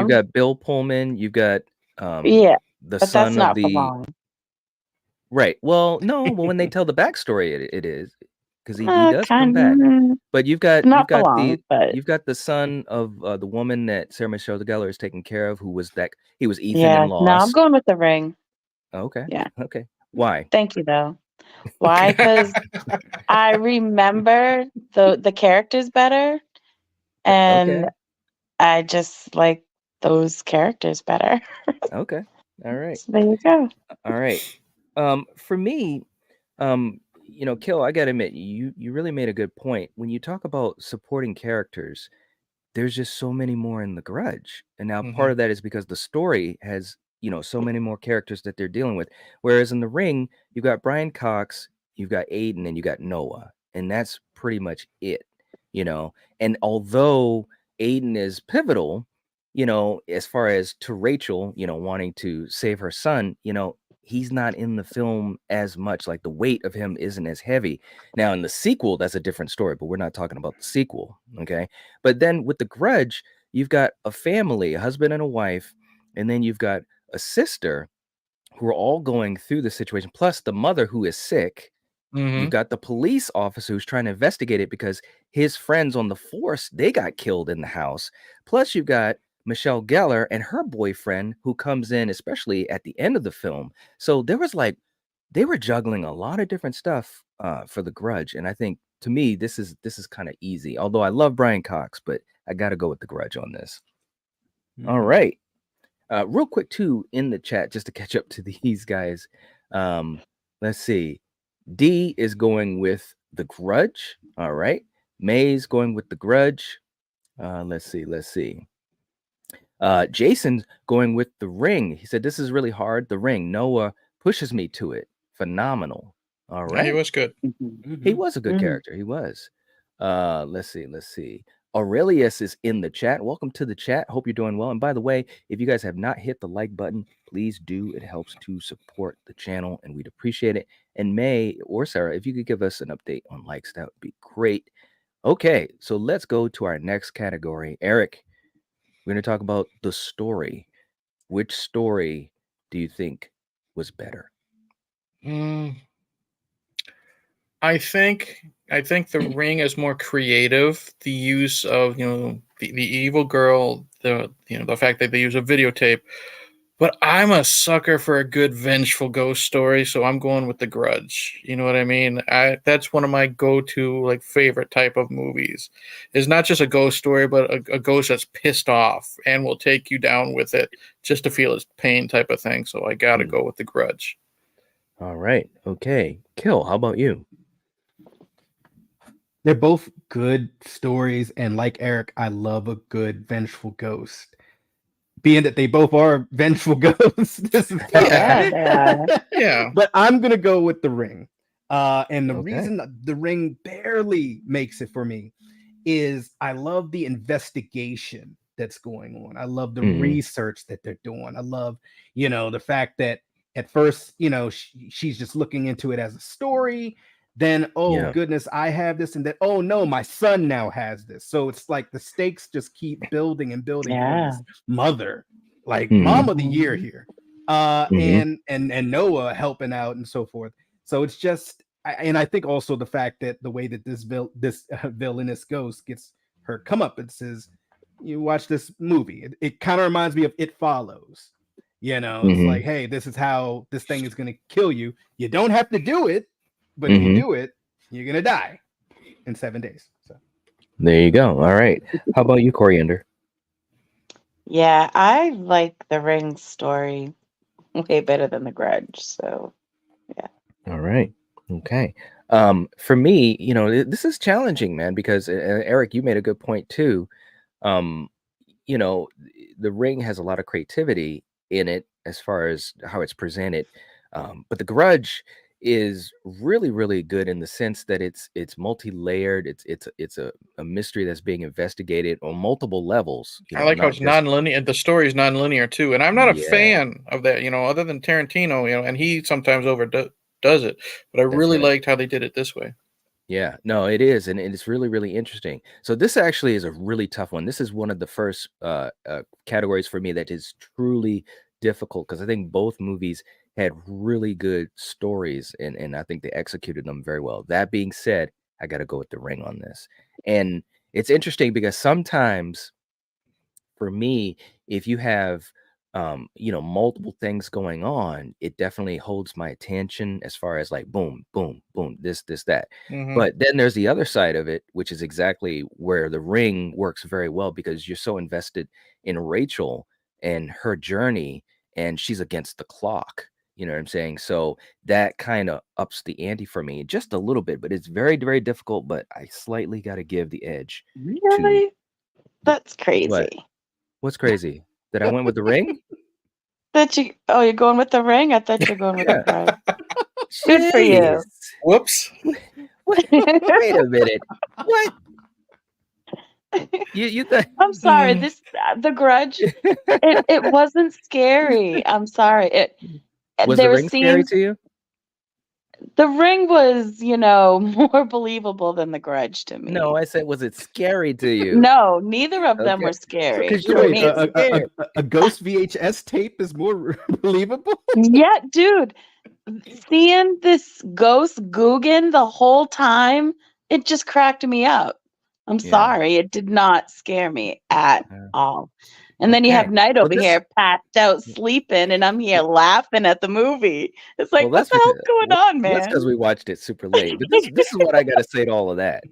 Speaker 5: you've got Bill Pullman, you've got the
Speaker 8: but
Speaker 5: son
Speaker 8: that's not
Speaker 5: of
Speaker 8: for
Speaker 5: the
Speaker 8: long.
Speaker 5: Right. Well, no, well when they tell the backstory it is because he does come back. But you've got the son of the woman that Sarah Michelle Gellar is taking care of, who was Ethan in Lost.
Speaker 8: No, I'm going with The Ring.
Speaker 5: Okay.
Speaker 8: Yeah.
Speaker 5: Okay. Why?
Speaker 8: Thank you though. Why? Because I remember the characters better, and I just like those characters better.
Speaker 5: Okay. All right.
Speaker 8: So there you go.
Speaker 5: All right. For me, you know, Kill, I gotta admit, you really made a good point. When you talk about supporting characters, there's just so many more in The Grudge. And now part of that is because the story has, you know, so many more characters that they're dealing with. Whereas in The Ring, you've got Brian Cox, you've got Aiden, and you got Noah. And that's pretty much it, you know. And although Aiden is pivotal, you know, as far as to Rachel, you know, wanting to save her son, you know, he's not in the film as much. Like the weight of him isn't as heavy. Now in the sequel, that's a different story, but we're not talking about the sequel. Okay. But then with The Grudge, you've got a family, a husband and a wife, and then you've got a sister who are all going through the situation, plus the mother who is sick. You've got the police officer who's trying to investigate it because his friends on the force, they got killed in the house. Plus you've got Michelle Gellar and her boyfriend who comes in, especially at the end of the film. So there was like, they were juggling a lot of different stuff for The Grudge. And I think to me, this is kind of easy. Although I love Brian Cox, but I got to go with The Grudge on this. All right. Real quick too, in the chat, just to catch up to these guys. Let's see. D is going with The Grudge. All right. May's going with The Grudge. Let's see. Jason's going with The Ring. He said, this is really hard. The Ring. Noah pushes me to it. Phenomenal. All right.
Speaker 7: Yeah, he was good.
Speaker 5: He was a good character. He was. Let's see. Aurelius is in the chat. Welcome to the chat. Hope you're doing well. And by the way, if you guys have not hit the like button, please do. It helps to support the channel and we'd appreciate it. And May or Sarah, if you could give us an update on likes, that would be great. Okay, so let's go to our next category. Eric, we're going to talk about the story. Which story do you think was better?
Speaker 7: I think The Ring is more creative. The use of the evil girl, the fact that they use a videotape. But I'm a sucker for a good vengeful ghost story, so I'm going with The Grudge. You know what I mean? That's one of my go-to favorite type of movies. It's not just a ghost story, but a ghost that's pissed off and will take you down with it just to feel its pain type of thing. So I gotta go with The Grudge.
Speaker 5: All right. Okay. Kill, how about you?
Speaker 6: They're both good stories, and like Eric, I love a good vengeful ghost. Being that they both are vengeful ghosts, this is
Speaker 7: Yeah.
Speaker 6: But I'm gonna go with The Ring, and the reason The Ring barely makes it for me is I love the investigation that's going on. I love the research that they're doing. I love, the fact that at first, she's just looking into it as a story. Then, goodness, I have this, and then, oh no, my son now has this. So it's like the stakes just keep building and building. For this mother, mom of the year here, and Noah helping out and so forth. So it's just, and I think also the fact that the way that this villainous ghost gets her comeuppance is, you watch this movie, it kind of reminds me of It Follows. It's like, hey, this is how this thing is going to kill you. You don't have to do it. But if you do it, you're gonna die in 7 days. So
Speaker 5: there you go. All right. How about you, Coriander?
Speaker 8: Yeah, I like The Ring story way better than The Grudge. So yeah.
Speaker 5: All right. Okay. For me, this is challenging, man, because Eric, you made a good point too. The Ring has a lot of creativity in it as far as how it's presented, but The Grudge is really, really good in the sense that it's multi-layered. It's a mystery that's being investigated on multiple levels.
Speaker 7: I like how it's non-linear. The story is non-linear too, and I'm not a fan of that. Other than Tarantino, and he sometimes overdoes it, but I really liked how they did it this way.
Speaker 5: Yeah, no, it is, and it's really, really interesting. So this actually is a really tough one. This is one of the first categories for me that is truly difficult because I think both movies had really good stories and I think they executed them very well. That being said, I got to go with The Ring on this. And it's interesting because sometimes for me, if you have multiple things going on, it definitely holds my attention as far as boom, boom, boom, this, that. But then there's the other side of it, which is exactly where The Ring works very well because you're so invested in Rachel and her journey, and she's against the clock. You know what I'm saying? So that kind of ups the ante for me just a little bit, but it's very, very difficult. But I slightly got to give the edge.
Speaker 8: Really? That's crazy.
Speaker 5: What's crazy? That I went with The Ring?
Speaker 8: You're going with The Ring? I thought you were going with The Grudge. Good for you.
Speaker 7: Whoops.
Speaker 5: Wait a minute. What? You
Speaker 8: I'm sorry. The Grudge. It wasn't scary. I'm sorry.
Speaker 5: Was
Speaker 8: there
Speaker 5: the
Speaker 8: were
Speaker 5: ring scary
Speaker 8: scenes.
Speaker 5: to you?
Speaker 8: The Ring was, more believable than The Grudge to
Speaker 5: No,
Speaker 8: me.
Speaker 5: I said, was it scary to you?
Speaker 8: No, neither of them
Speaker 5: Okay.
Speaker 8: were
Speaker 5: So
Speaker 8: scary
Speaker 5: because you
Speaker 6: So
Speaker 8: for
Speaker 5: don't
Speaker 6: wait,
Speaker 5: get
Speaker 8: me.
Speaker 5: scared.
Speaker 6: a ghost VHS tape is more believable?
Speaker 8: Yeah, dude, seeing this ghost Guggen the whole time, it just cracked me up. I'm
Speaker 5: Yeah.
Speaker 8: sorry, it did not scare me at all. And then you have
Speaker 5: Okay.
Speaker 8: Night
Speaker 5: Well,
Speaker 8: over
Speaker 5: this.
Speaker 8: here passed out sleeping, and I'm here laughing at the movie. It's like,
Speaker 5: Well,
Speaker 8: what
Speaker 5: that's
Speaker 8: the
Speaker 5: because
Speaker 8: hell's going on,
Speaker 5: that's because
Speaker 8: man?
Speaker 5: we watched it super late. But this is what I got to say to all of that.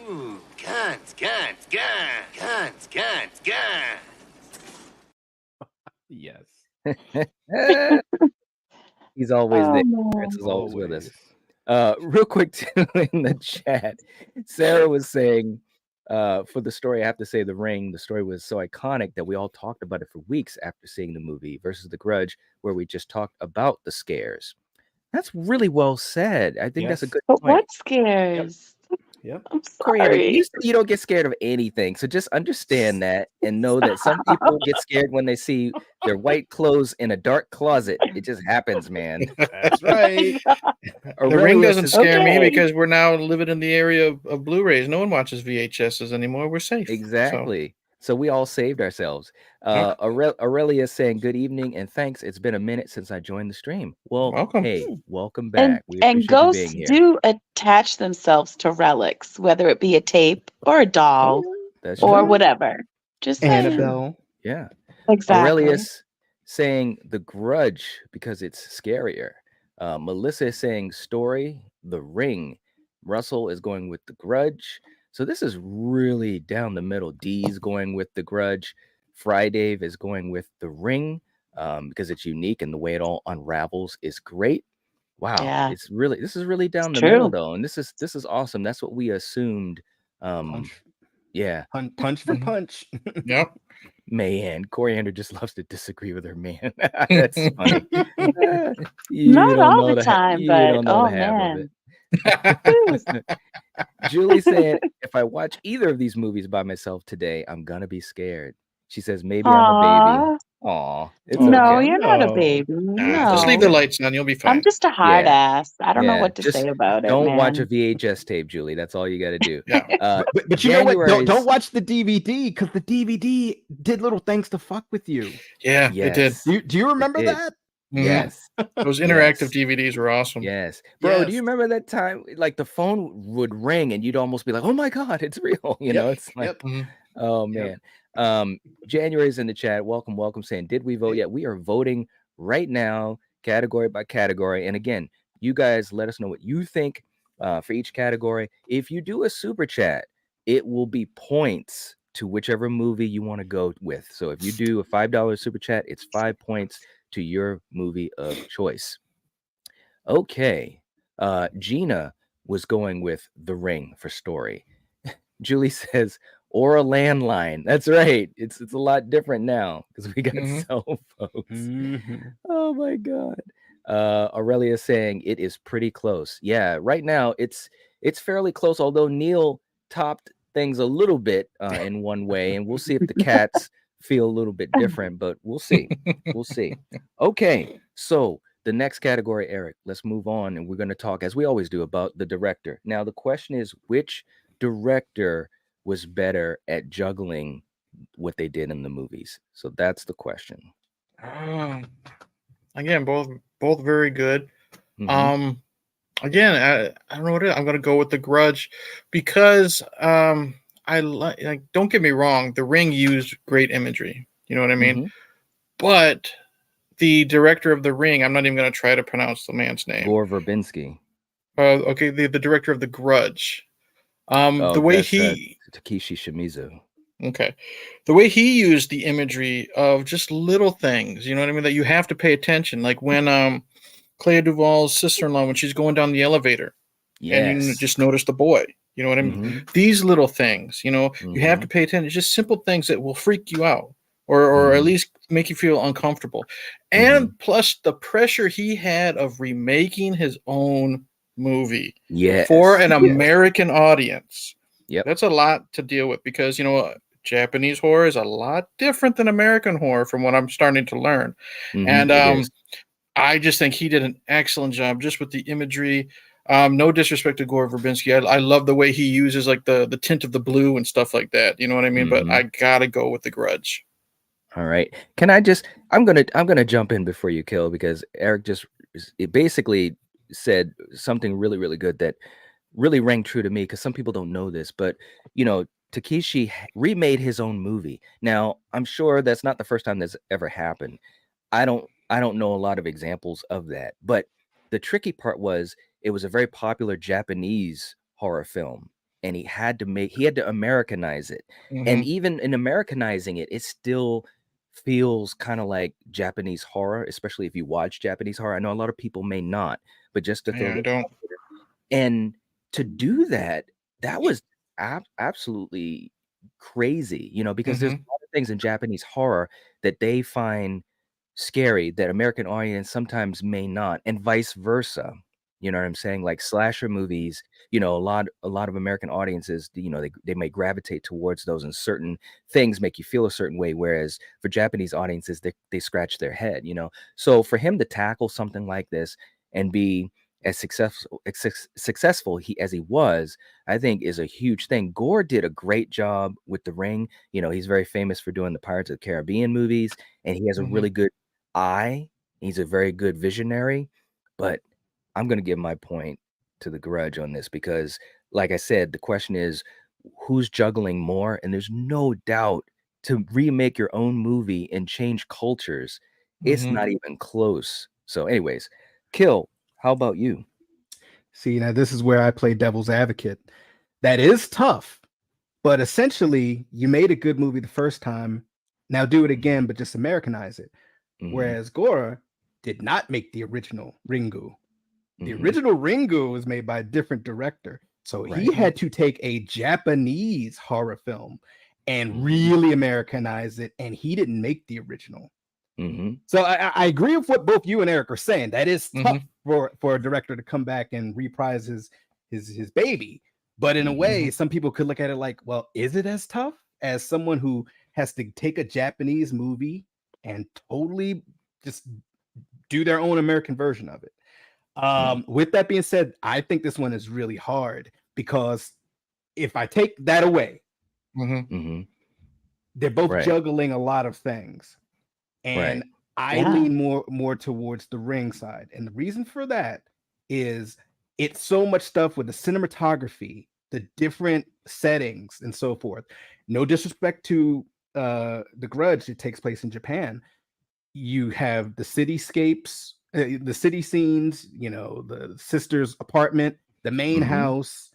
Speaker 2: Guns, guns, guns, guns, guns, guns.
Speaker 6: Yes.
Speaker 5: He's always
Speaker 8: Oh
Speaker 5: there.
Speaker 8: man.
Speaker 5: Terrence is always with us.
Speaker 6: Always.
Speaker 5: Real quick too, in the chat, Sarah was saying, for the story, I have to say The Ring, the story was so iconic that we all talked about it for weeks after seeing the movie versus The Grudge, where we just talked about the scares. That's really well said. I think that's a
Speaker 6: Yes.
Speaker 5: good
Speaker 8: But
Speaker 5: point.
Speaker 8: what scares?
Speaker 6: Yep.
Speaker 8: I'm
Speaker 5: Coriander, you
Speaker 8: sorry.
Speaker 5: said you don't get scared of anything, so just understand that and know that some people get scared when they see their white clothes in a dark closet. It just happens, man.
Speaker 6: That's right.
Speaker 7: The Ring
Speaker 5: Aurelius
Speaker 7: doesn't
Speaker 5: is
Speaker 7: scare me
Speaker 8: Okay.
Speaker 7: because we're now living in the area of Blu-rays. No one watches VHSs anymore. We're safe.
Speaker 5: exactly. So we all saved ourselves.
Speaker 7: Okay.
Speaker 5: Aurelius saying good evening and thanks. It's been a minute since I joined the stream. Well,
Speaker 7: Welcome.
Speaker 5: hey, welcome
Speaker 8: And
Speaker 5: back. We
Speaker 8: and
Speaker 5: appreciate you being
Speaker 8: ghosts
Speaker 5: here.
Speaker 8: do attach themselves to relics, whether it be a tape or a doll
Speaker 5: That's
Speaker 8: or
Speaker 5: true.
Speaker 8: whatever. Just saying.
Speaker 6: Annabelle.
Speaker 5: Yeah.
Speaker 8: Exactly.
Speaker 5: Aurelius saying The Grudge because it's scarier. Melissa is saying story, The Ring. Russell is going with The Grudge. So this is really down the middle. D's going with The Grudge. Friday is going with The Ring because it's unique and the way it all unravels is great. Wow,
Speaker 8: Yeah.
Speaker 5: this is really down
Speaker 8: It's
Speaker 5: the middle
Speaker 8: true.
Speaker 5: though, and this is awesome. That's what we assumed.
Speaker 6: Punch,
Speaker 5: Yeah,
Speaker 6: punch for punch.
Speaker 7: Yep.
Speaker 5: man, Coriander just loves to disagree with her, man. That's funny. You
Speaker 8: Not
Speaker 5: don't
Speaker 8: all
Speaker 5: know
Speaker 8: the
Speaker 5: the ha-
Speaker 8: time,
Speaker 5: you
Speaker 8: but
Speaker 5: don't know
Speaker 8: oh
Speaker 5: the half of it.
Speaker 8: man.
Speaker 5: Julie said, if I watch either of these movies by myself today, I'm gonna be scared. She says, maybe I'm a baby.
Speaker 8: Aw.
Speaker 5: Aw, it's
Speaker 8: No,
Speaker 5: okay.
Speaker 8: you're not a
Speaker 6: No.
Speaker 8: baby.
Speaker 7: Just leave the
Speaker 8: No.
Speaker 7: lights on. You'll be
Speaker 8: I'm
Speaker 7: fine.
Speaker 8: just a hard
Speaker 5: Yeah.
Speaker 8: ass. I don't know
Speaker 5: Yeah,
Speaker 8: what to
Speaker 5: just
Speaker 8: say about it,
Speaker 5: don't watch a
Speaker 8: man.
Speaker 5: VHS tape, Julie. That's all you got to do.
Speaker 7: Yeah.
Speaker 6: But you know what? Don't
Speaker 5: January's-
Speaker 6: watch the DVD because the DVD did little things to fuck with you.
Speaker 7: Yeah, it did.
Speaker 5: Yes.
Speaker 6: Do you remember
Speaker 5: did.
Speaker 6: that?
Speaker 7: Mhm.
Speaker 5: Yes.
Speaker 7: Those interactive
Speaker 5: Yes.
Speaker 7: DVDs were awesome.
Speaker 5: Yes. Bro, do
Speaker 6: Yes.
Speaker 5: you remember that time like the phone would ring and you'd almost be like, "Oh my god, it's real." You know, it's like,
Speaker 7: Mhm.
Speaker 5: oh
Speaker 6: Yep.
Speaker 5: man. January's in the chat. Welcome saying, "Did we vote yet?" We are voting right now, category by category. And again, you guys let us know what you think for each category. If you do a super chat, it will be points to whichever movie you want to go with. So if you do a $5 super chat, it's 5 points to your movie of choice. Okay. Gina was going with The Ring for story. Julie says, or a landline. That's right. It's a lot different now because we got
Speaker 7: Mhm.
Speaker 5: cell phones.
Speaker 6: Mhm.
Speaker 5: Oh my god. Aurelia saying it is pretty close. Yeah, right now it's fairly close, although Neil topped things a little bit in one way, and we'll see if the cats feel a little bit different, but we'll see. We'll see. Okay, so the next category, Eric, let's move on, and we're going to talk, as we always do, about the director. Now, the question is, which director was better at juggling what they did in the movies? So that's the question.
Speaker 7: Again, both very good.
Speaker 5: Mhm.
Speaker 7: Again, I don't know what it is. I'm going to go with The Grudge because I like. Don't get me wrong, The Ring used great imagery. You know what I mean?
Speaker 5: Mhm.
Speaker 7: But the director of The Ring, I'm not even going to try to pronounce the man's name.
Speaker 5: Gore Verbinski.
Speaker 7: Okay, the director of The Grudge.
Speaker 5: Oh,
Speaker 7: The way
Speaker 5: that's
Speaker 7: he
Speaker 5: Takeshi Shimizu.
Speaker 7: Okay. The way he used the imagery of just little things, you know what I mean, that you have to pay attention. Like when Clea Duvall's sister-in-law, when she's going down the elevator and you
Speaker 5: Yes.
Speaker 7: just notice the boy, you know what I mean?
Speaker 5: Mhm.
Speaker 7: These little things, you know, you have to pay attention. It's just simple things that will freak you out or at
Speaker 5: Mhm.
Speaker 7: least make you feel uncomfortable. And plus the pressure he had of remaking his own movie
Speaker 5: Yes.
Speaker 7: for an American audience.
Speaker 5: Yep.
Speaker 7: That's a lot to deal with because, you know, Japanese horror is a lot different than American horror from what I'm starting to learn. And
Speaker 5: It is.
Speaker 7: I just think he did an excellent job just with the imagery. No disrespect to Gore Verbinski. I love the way he uses like the tint of the blue and stuff like that. You know what I mean? But I gotta go with The Grudge.
Speaker 5: All right. Can I just? I'm gonna jump in before you kill, because Eric just basically said something really, really good that really rang true to me, because some people don't know this, but Takeshi remade his own movie. Now, I'm sure that's not the first time that's ever happened. I don't know a lot of examples of that, but the tricky part was it was a very popular Japanese horror film, and he had to Americanize it. And even in Americanizing it, it still feels kind of like Japanese horror, especially if you watch Japanese horror. I know a lot of people may not, but just to throw
Speaker 7: I
Speaker 5: that
Speaker 7: don't.
Speaker 5: out there. And to do that was absolutely crazy, because there's a lot of things in Japanese horror that they find scary that American audience sometimes may not, and vice versa. You know what I'm saying? Like slasher movies, a lot of American audiences, they may gravitate towards those, and certain things make you feel a certain way, whereas for Japanese audiences, they scratch their head. So for him to tackle something like this and be as successful as he was, I think is a huge thing. Gore did a great job with The Ring. He's very famous for doing the Pirates of the Caribbean movies, and he has a really good eye. He's a very good visionary. But I'm going to give my point to The Grudge on this, because like I said, the question is who's juggling more, and there's no doubt to remake your own movie and change cultures, it's not even close. So anyways, Kill, how about you?
Speaker 6: See, now this is where I play devil's advocate. That is tough, but essentially you made a good movie the first time. Now do it again, but just Americanize it. Whereas Gore did not make the original Ringu. The original Ringu was made by a different director. So he had to take a Japanese horror film and really Americanize it, and he didn't make the original. So I agree with what both you and Eric are saying. That is tough for a director to come back and reprise his baby. But in a way, some people could look at it like, well, is it as tough as someone who has to take a Japanese movie and totally just do their own American version of it? With that being said, I think this one is really hard, because if I take that away, they're both juggling a lot of things. And I lean more towards the Ring side. And the reason for that is it's so much stuff with the cinematography, the different settings, and so forth. No disrespect to The Grudge, it takes place in Japan. You have the cityscapes, the city scenes, the sister's apartment, the main house.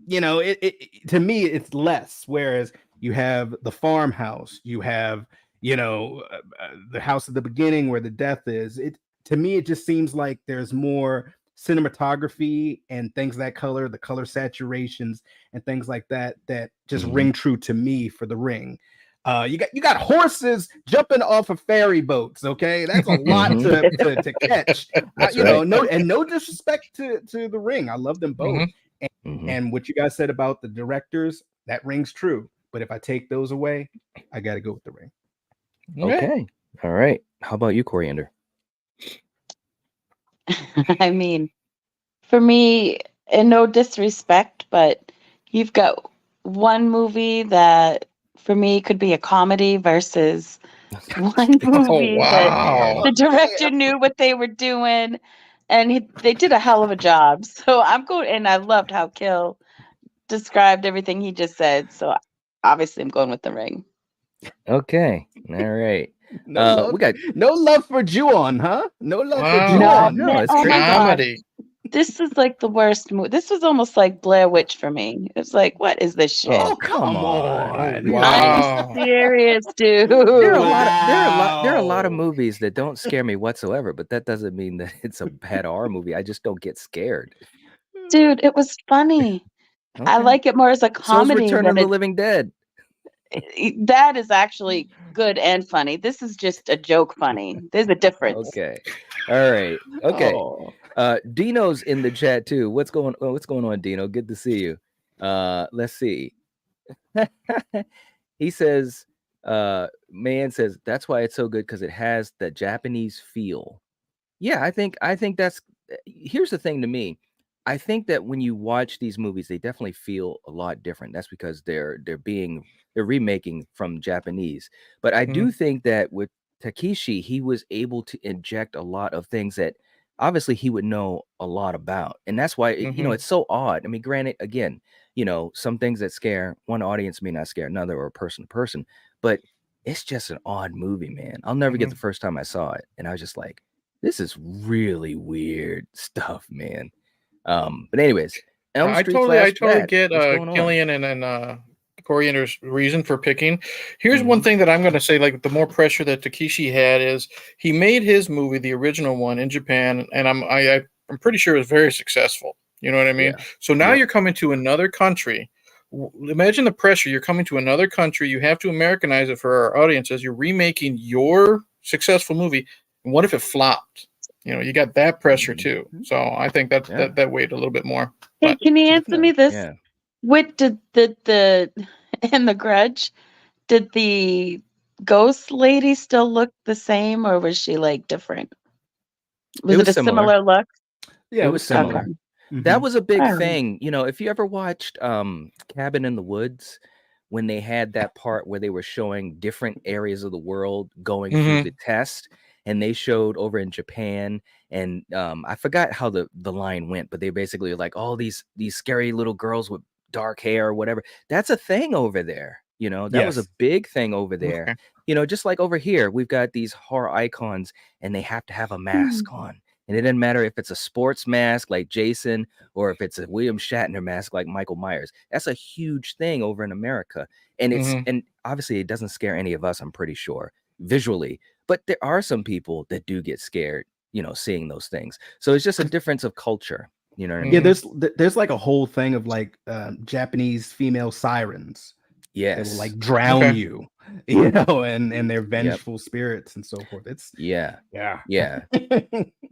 Speaker 6: It to me, it's less. Whereas you have the farmhouse, you have the house at the beginning where the death is. To me, it just seems like there's more cinematography and things that color, the color saturations and things like that just ring true to me for The Ring. You got horses jumping off of ferry boats. Okay, that's a lot to catch. No disrespect to The Ring. I love them both. And what you guys said about the directors, that rings true. But if I take those away, I got to go with The Ring.
Speaker 5: Okay. All right. How about you, Coriander?
Speaker 8: I mean, for me, and no disrespect, but you've got one movie that for me could be a comedy versus one movie that the director knew what they were doing, and they did a hell of a job. So I'm going, and I loved how Kill described everything he just said. So obviously I'm going with The Ring.
Speaker 5: Okay. All right.
Speaker 6: We got no love for Ju-on, huh? No love for Ju-on.
Speaker 5: No, it's great
Speaker 7: comedy.
Speaker 8: This is like the worst movie. This was almost like Blair Witch for me. It's like, what is this shit?
Speaker 6: Oh, come on.
Speaker 7: Wow.
Speaker 8: I'm serious, dude.
Speaker 5: There are a lot of movies that don't scare me whatsoever, but that doesn't mean that it's a bad horror movie. I just don't get scared.
Speaker 8: Dude, it was funny.
Speaker 5: Okay.
Speaker 8: I like it more as a comedy.
Speaker 5: So is Return of the Living Dead.
Speaker 8: That is actually good and funny. This is just a joke funny. There's a difference.
Speaker 5: Okay. All right. Okay. Dino's in the chat too. What's going on, Dino? Good to see you. Let's see. he says, man says that's why it's so good because it has the Japanese feel. Yeah, I think that's here's the thing to me. I think that when you watch these movies, they definitely feel a lot different. That's because they're remaking from Japanese. But I do think that with Takeshi, he was able to inject a lot of things that obviously he would know a lot about. And that's why it's so odd. I mean, granted, again, some things that scare one audience may not scare another or person to person, but it's just an odd movie, man. I'll never get the first time I saw it. And I was just like, this is really weird stuff, man. But anyways, Elm
Speaker 7: I
Speaker 5: Street
Speaker 7: totally
Speaker 5: Brad,
Speaker 7: get
Speaker 5: what's going on?
Speaker 7: Killian and Coriander's reason for picking. Here's one thing that I'm going to say: like the more pressure that Takeshi had is he made his movie, the original one, in Japan, and I'm pretty sure it was very successful. You know what I mean?
Speaker 5: Yeah.
Speaker 7: So now
Speaker 5: Yep.
Speaker 7: you're coming to another country. Imagine the pressure. You're coming to another country. You have to Americanize it for our audiences. You're remaking your successful movie. And what if it flopped? You got that pressure too. So I think that weighed a little bit more.
Speaker 8: Hey,
Speaker 7: But
Speaker 8: can you answer me this?
Speaker 5: Yeah.
Speaker 8: What did the in the Grudge? Did the ghost lady still look the same, or was she like different? Was it
Speaker 5: was
Speaker 8: a
Speaker 5: similar.
Speaker 8: similar look?
Speaker 6: Yeah,
Speaker 5: It was similar.
Speaker 8: Okay.
Speaker 5: That was a big
Speaker 8: Alright.
Speaker 5: thing. If you ever watched Cabin in the Woods, when they had that part where they were showing different areas of the world going through the test, and they showed over in Japan, and I forgot how the line went, but they basically were like, all these scary little girls with dark hair or whatever. That's a thing over there. That was a
Speaker 6: Yes.
Speaker 5: big thing over there.
Speaker 7: Okay.
Speaker 5: Just like over here, we've got these horror icons, and they have to have a mask on. And it doesn't matter if it's a sports mask like Jason or if it's a William Shatner mask like Michael Myers. That's a huge thing over in America. And and obviously it doesn't scare any of us, I'm pretty sure, visually. But there are some people that do get scared, seeing those things. So it's just a difference of culture. You know what I mean?
Speaker 6: Yeah, there's like a whole thing of like Japanese female sirens that
Speaker 5: Yes.
Speaker 6: will like drown
Speaker 7: Okay.
Speaker 6: you, and their vengeful spirits and so forth. It's
Speaker 5: Yeah.
Speaker 6: yeah.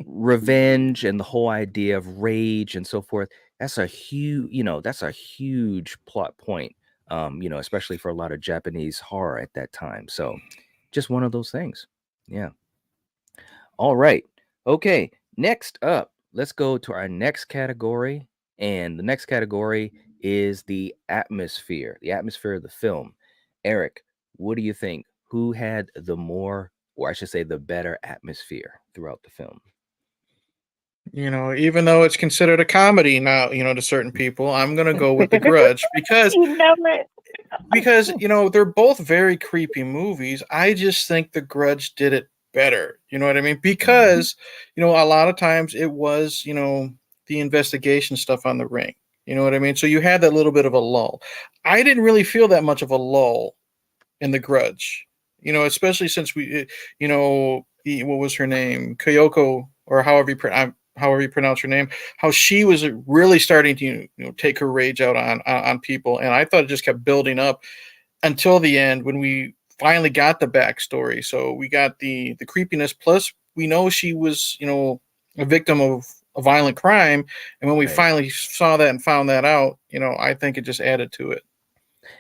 Speaker 5: Revenge and the whole idea of rage and so forth. That's a huge plot point. Especially for a lot of Japanese horror at that time. So just one of those things. Yeah. All right. Okay. Next up, let's go to our next category. And the next category is the atmosphere of the film. Eric, what do you think? Who had the more, or I should say, the better atmosphere throughout the film?
Speaker 7: Even though it's considered a comedy now, to certain people, I'm gonna go with The Grudge because
Speaker 8: You know it.
Speaker 7: they're both very creepy movies. I just think The Grudge did it better. You know what I mean? Because a lot of times it was the investigation stuff on the ring. You know what I mean? So you had that little bit of a lull. I didn't really feel that much of a lull in The Grudge. Especially since what was her name, Kyoko, or however you pronounce her name, how she was really starting to take her rage out on people, and I thought it just kept building up until the end when we finally got the backstory. So we got the creepiness, plus we know she was a victim of a violent crime, and when we finally saw that and found that out, I think it just added to it.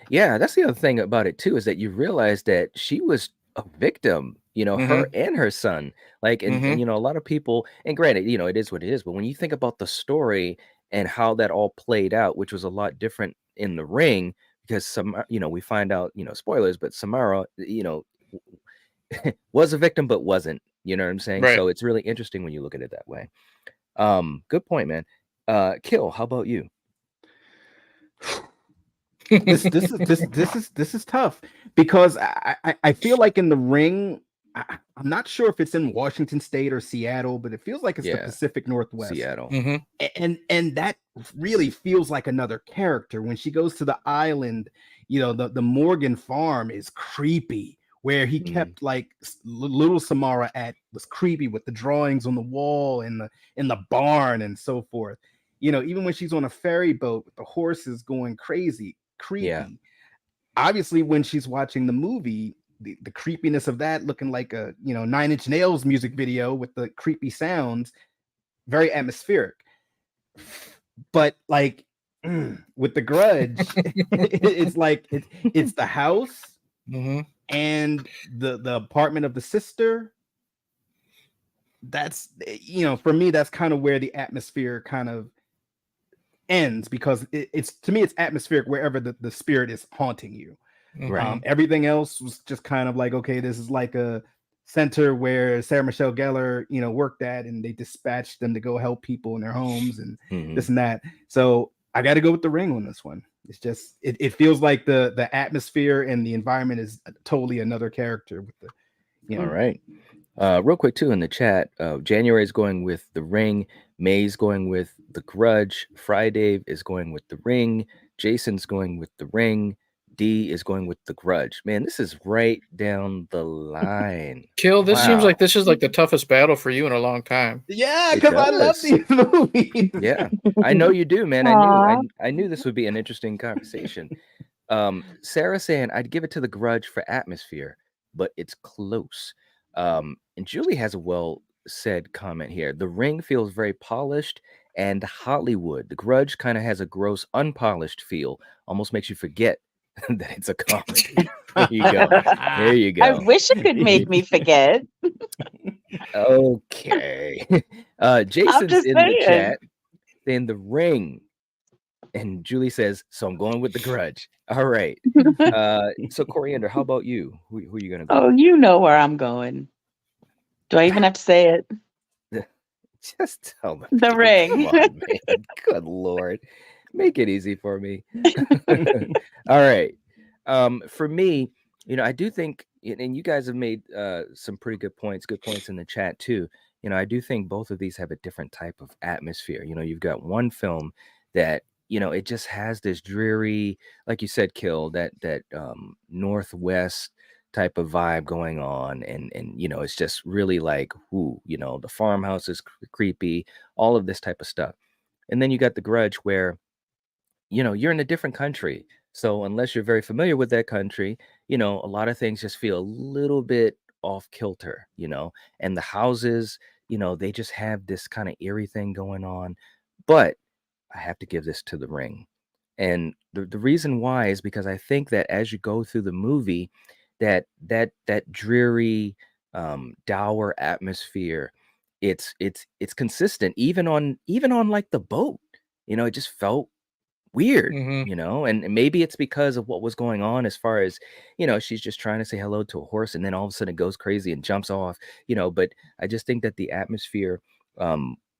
Speaker 5: Yeah, that's the other thing about it too, is that you realize that she was a victim, her and her son. Like, and a lot of people, and granted, it is what it is, but when you think about the story and how that all played out, which was a lot different in the ring, because we find out, spoilers, but Samara, was a victim but wasn't. You know what I'm saying?
Speaker 7: Right.
Speaker 5: So it's really interesting when you look at it that way. Good point, man. Kill, how about you?
Speaker 6: This is tough because I feel like in the ring, I'm not sure if it's in Washington State or Seattle, but it feels like it's the Pacific Northwest.
Speaker 5: Seattle.
Speaker 6: And that really feels like another character. When she goes to the island, the Morgan farm is creepy, where he kept like little Samara was creepy with the drawings on the wall in the barn and so forth. Even when she's on a ferry boat with the horses going crazy, creepy.
Speaker 5: Yeah.
Speaker 6: Obviously, when she's watching the movie, the creepiness of that looking like a 9 Inch Nails music video with the creepy sounds, very atmospheric. But like with The Grudge, it's like it's the house, and the apartment of the sister. That's, for me, that's kind of where the atmosphere kind of ends, because it's, to me, it's atmospheric wherever the spirit is haunting you.
Speaker 5: Right.
Speaker 6: Everything else was just kind of like, okay, this is like a center where Sarah Michelle Gellar, worked at, and they dispatched them to go help people in their homes and this and that. So I got to go with The Ring on this one. It's just, it feels like the atmosphere and the environment is totally another character with the,
Speaker 5: All right. Real quick too, in the chat, January is going with The Ring, May's going with The Grudge, Friday is going with The Ring, Jason's going with The Ring, D is going with The Grudge. Man, this is right down the line.
Speaker 7: Kill, this seems like this is like the toughest battle for you in a long time.
Speaker 6: Yeah,
Speaker 5: It
Speaker 6: because I love
Speaker 5: does.
Speaker 6: these movies.
Speaker 5: Yeah, I know you do, man. I knew this would be an interesting conversation. Sarah saying I'd give it to The Grudge for atmosphere, but it's close. And Julie has a well said comment here. The Ring feels very polished and Hollywood. The Grudge kind of has a gross, unpolished feel. Almost makes you forget that it's a comedy. There you go. There you go.
Speaker 8: I wish it could make me forget.
Speaker 5: Okay. Jason's
Speaker 8: just
Speaker 5: in the
Speaker 8: saying.
Speaker 5: chat saying The Ring. And Julie says, so I'm going with The Grudge. All right. So Coriander, how about you? Who are you gonna go?
Speaker 8: Oh, you know where I'm going. Do I even have to say it?
Speaker 5: Just tell me.
Speaker 8: The Ring.
Speaker 5: Come on, man. Good Lord. Make it easy for me. All right. For me, I do think, and you guys have made some pretty good points in the chat too. I do think both of these have a different type of atmosphere. You've got one film that, it just has this dreary, like you said, Kill, that Northwest type of vibe going on, and it's just really like, the farmhouse is creepy, all of this type of stuff. And then you got The Grudge, where you're in a different country, so unless you're very familiar with that country, a lot of things just feel a little bit off kilter, and the houses, they just have this kind of eerie thing going on. But I have to give this to The Ring. And the reason why is because I think that as you go through the movie, that dreary, dour atmosphere, it's consistent, even on like the boat. It just felt weird, and maybe it's because of what was going on, as far as, she's just trying to say hello to a horse, and then all of a sudden it goes crazy and jumps off, but I just think that the atmosphere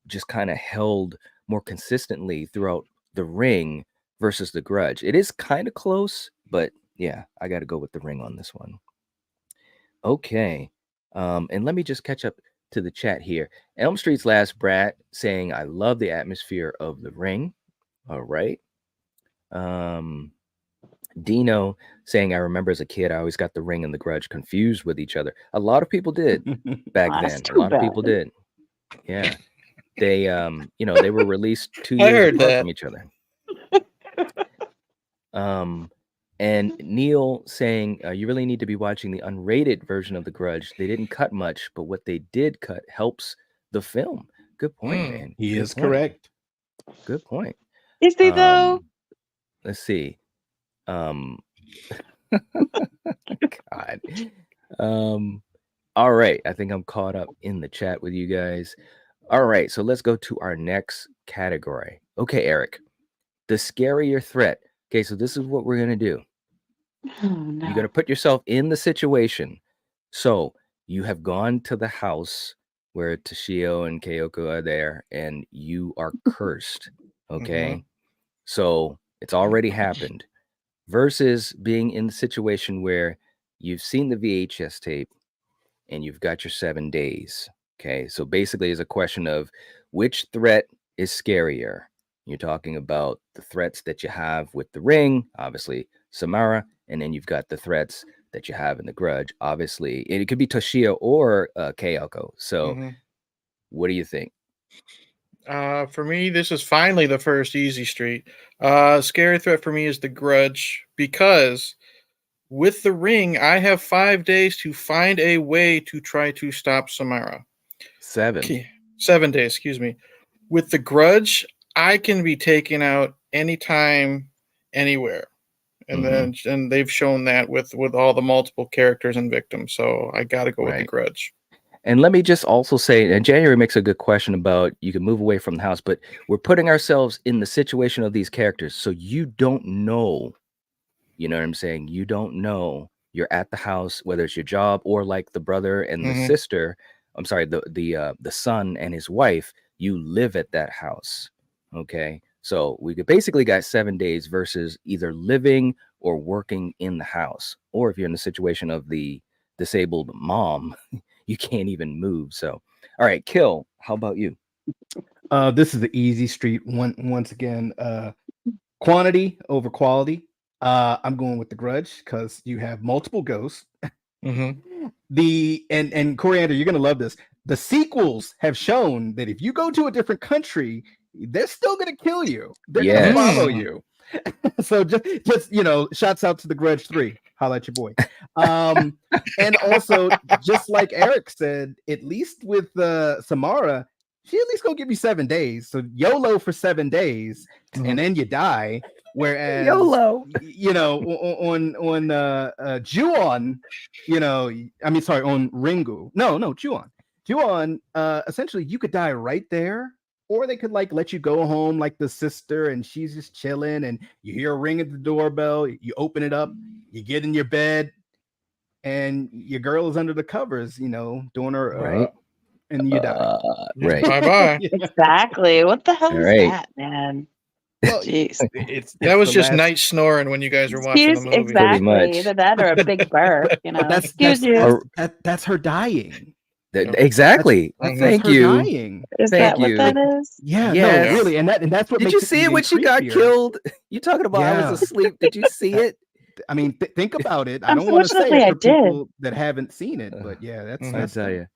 Speaker 5: just kind of held more consistently throughout The Ring versus The Grudge. It is kind of close, but yeah, I got to go with The Ring on this one. Okay. And let me just catch up to the chat here. Elm Street's Last Brat saying, I love the atmosphere of The Ring. All right. Dino saying, I remember as a kid, I always got The Ring and The Grudge confused with each other. A lot of people did back then. A lot of people did. Yeah. They, they were released 2 years apart from each other. And Neil saying, you really need to be watching the unrated version of The Grudge. They didn't cut much, but what they did cut helps the film. Good point, man.
Speaker 6: He
Speaker 5: Good
Speaker 6: is
Speaker 5: point.
Speaker 6: correct.
Speaker 5: Good point.
Speaker 8: Is he though?
Speaker 5: Let's see. God. All right. I think I'm caught up in the chat with you guys. All right. So let's go to our next category. Okay, Eric. The scarier threat. Okay, so this is what we're going to do.
Speaker 8: Oh, no.
Speaker 5: You're going to put yourself in the situation. So you have gone to the house where Toshio and Kyoko are there, and you are cursed. Okay. So it's already happened, versus being in the situation where you've seen the VHS tape and you've got your 7 days. Okay. So basically it's a question of which threat is scarier. You're talking about the threats that you have with The Ring, obviously Samara, and then you've got the threats that you have in The Grudge, obviously. And it could be Toshio or Kyoko. So what do you think?
Speaker 7: For me, this is finally the first easy street. Scary threat for me is The Grudge, because with The Ring, I have 5 days to find a way to try to stop Samara.
Speaker 5: 7
Speaker 7: days, excuse me. With The Grudge, I can be taken out anytime, anywhere. and then and they've shown that with all the multiple characters and victims. So I got to go with The Grudge.
Speaker 5: And let me just also say, and January makes a good question about you can move away from the house, but we're putting ourselves in the situation of these characters. So you don't know, you know what I'm saying? You don't know. You're at the house, whether it's your job or like the brother and the sister. I'm sorry, the son and his wife. You live at that house. Okay. So we basically got 7 days versus either living or working in the house. Or if you're in the situation of the disabled mom, you can't even move. So, all right, Kill, how about you?
Speaker 6: This is the easy street once again. Quantity over quality. I'm going with The Grudge because you have multiple ghosts. And Coriander, you're gonna love this. The sequels have shown that if you go to a different country, they're still gonna kill you. They're gonna follow you. So just shouts out to The Grudge 3. Holla at your boy. And also, just like Eric said, at least with Samara, she at least gonna give you 7 days. So YOLO for 7 days, and then you die. Whereas
Speaker 5: YOLO,
Speaker 6: on Ju-on, on Ringu. No, Ju-on. Ju-on, essentially you could die right there, or they could like let you go home like the sister, and she's just chilling, and you hear a ring at the doorbell, you open it up, you get in your bed, and your girl is under the covers, doing her and you die.
Speaker 5: Right.
Speaker 7: Bye-bye.
Speaker 8: Exactly. What the hell is that, man?
Speaker 6: Well,
Speaker 8: jeez.
Speaker 7: That was just night snoring when you guys were watching the movie.
Speaker 8: Exactly. Either that or a big birth,
Speaker 6: That's her dying.
Speaker 5: Exactly. Thank you.
Speaker 6: Dying.
Speaker 8: Is that what that is?
Speaker 6: Yeah, no, really. And that's what
Speaker 5: did you see it when she got killed? You talking about I was asleep. Did you see it?
Speaker 6: I mean, think about it. I don't want to say it for people that haven't seen it, but yeah, that's
Speaker 5: I tell you.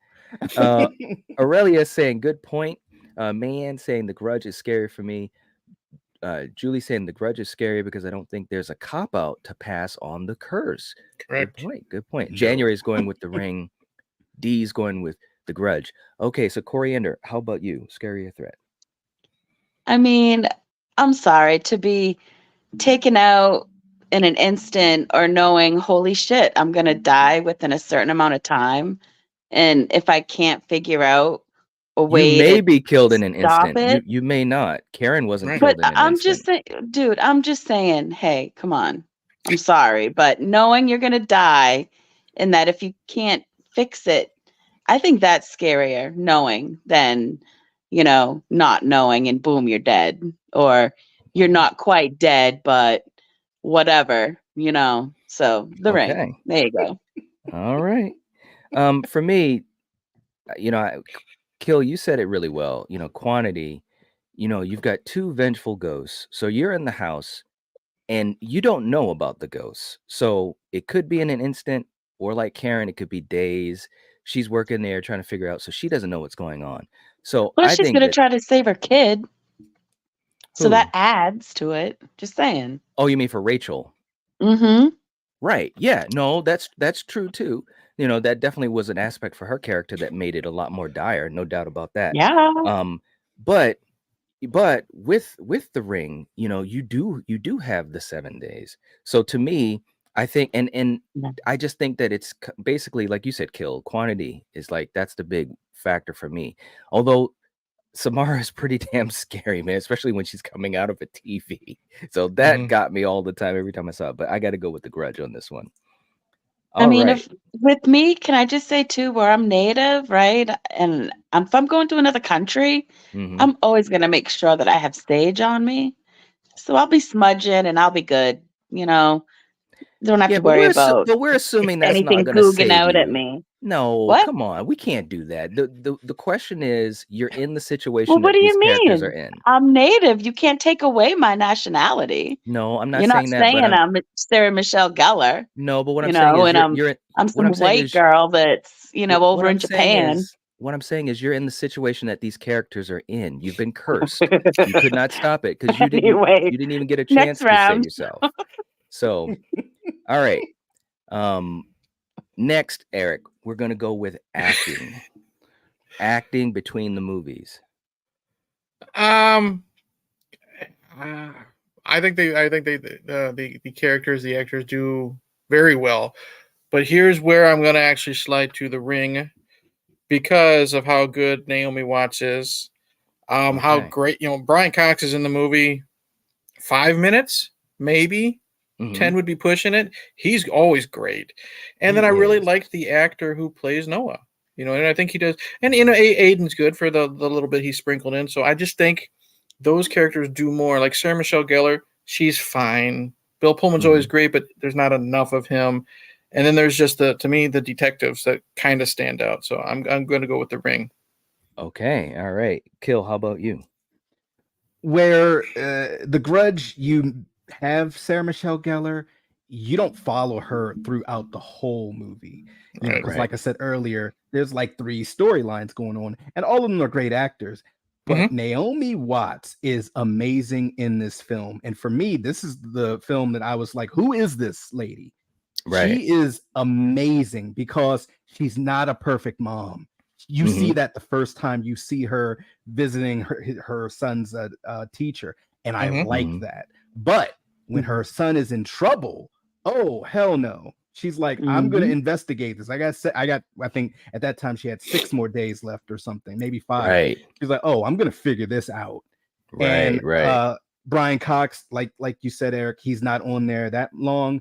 Speaker 5: Aurelia saying good point. Man saying The Grudge is scary for me. Julie saying The Grudge is scary because I don't think there's a cop out to pass on the curse.
Speaker 7: Correct.
Speaker 5: Good point. No. January is going with The Ring. D's going with The Grudge. Okay, so Coriander, how about you? Scary or threat?
Speaker 8: I mean, I'm sorry to be taken out in an instant or knowing, holy shit, I'm going to die within a certain amount of time. And if I can't figure out a way
Speaker 5: you may be killed in an instant.
Speaker 8: It,
Speaker 5: you may not. Karen wasn't killed
Speaker 8: but
Speaker 5: in an
Speaker 8: I'm
Speaker 5: instant.
Speaker 8: just saying, dude, I'm just saying, hey, come on. I'm sorry, but knowing you're going to die and that if you can't fix it, I think that's scarier knowing than, not knowing and boom, you're dead, or you're not quite dead, but whatever, so The Ring, there you go.
Speaker 5: All right. For me, Kill, you said it really well. Quantity, you've got two vengeful ghosts. So you're in the house and you don't know about the ghosts. So it could be in an instant, or like Karen, it could be days. She's working there trying to figure out. So she doesn't know what's going on. So
Speaker 8: she's going to try to save her kid. So that adds to it. Just saying.
Speaker 5: Oh, you mean for Rachel?
Speaker 8: Mm-hmm.
Speaker 5: Right. Yeah. No, that's true too. That definitely was an aspect for her character that made it a lot more dire. No doubt about that.
Speaker 8: Yeah.
Speaker 5: But with The Ring, you do have the 7 days. So to me, I think, and I just think that it's basically like you said, Kill, quantity is like, that's the big factor for me. Although Samara is pretty damn scary, man, especially when she's coming out of a TV. So that got me all the time, every time I saw it. But I got to go with The Grudge on this one.
Speaker 8: If with me, can I just say too, where I'm native, right? And if I'm going to another country, I'm always going to make sure that I have sage on me. So I'll be smudging and I'll be good. Don't have to worry about.
Speaker 5: But we're assuming that's
Speaker 8: anything
Speaker 5: not going to save
Speaker 8: out
Speaker 5: you.
Speaker 8: at me.
Speaker 5: No, come on. We can't do that. The question is, you're in the situation
Speaker 8: what
Speaker 5: that
Speaker 8: do
Speaker 5: these
Speaker 8: you
Speaker 5: characters
Speaker 8: mean?
Speaker 5: are in.
Speaker 8: I'm native. You can't take away my nationality.
Speaker 5: No, I'm not
Speaker 8: You're
Speaker 5: saying
Speaker 8: not
Speaker 5: that.
Speaker 8: saying I'm Sarah Michelle Gellar.
Speaker 5: No, but what I'm saying is
Speaker 8: I'm some white girl that's, over in Japan.
Speaker 5: What I'm saying is you're in the situation that these characters are in. You've been cursed. You could not stop it because you didn't even get a chance to save yourself. So, all right. Next, Eric, we're going to go with acting. Acting between the movies.
Speaker 7: I I think the characters, the actors do very well. But here's where I'm going to actually slide to the ring because of how good Naomi Watts is. How
Speaker 5: Okay.
Speaker 7: great, Brian Cox is in the movie 5 minutes, maybe 10 would be pushing it. He's always great. And then I really liked the actor who plays Noah, and I think he does. And, Aiden's good for the little bit he's sprinkled in. So I just think those characters do more. Like Sarah Michelle Gellar, she's fine. Bill Pullman's always great, but there's not enough of him. And then there's just to me, the detectives that kind of stand out. So I'm going to go with The Ring.
Speaker 5: Okay. All right. Kill, how about you?
Speaker 6: Where the Grudge, you have Sarah Michelle Gellar, you don't follow her throughout the whole movie. Because like I said earlier, there's like 3 storylines going on, and all of them are great actors. But Naomi Watts is amazing in this film. And for me, this is the film that I was like, who is this lady?
Speaker 5: Right.
Speaker 6: She is amazing because she's not a perfect mom. You see that the first time you see her visiting her son's teacher, and I like that. But when her son is in trouble, oh hell no! She's like, I'm gonna investigate this. I think at that time she had 6 more days left or something, maybe 5.
Speaker 5: Right.
Speaker 6: She's like, oh, I'm gonna figure this out.
Speaker 5: Right.
Speaker 6: And Brian Cox, like you said, Eric, he's not on there that long,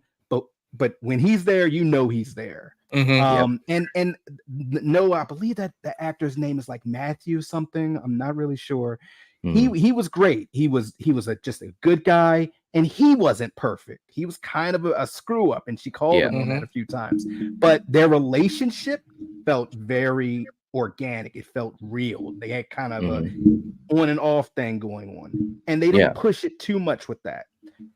Speaker 6: but when he's there, he's there. And no, I believe that the actor's name is like Matthew something. I'm not really sure. He was great. He was just a good guy, and he wasn't perfect. He was kind of a screw up, and she called him on that a few times. But their relationship felt very organic. It felt real. They had kind of a on and off thing going on, and they didn't push it too much with that.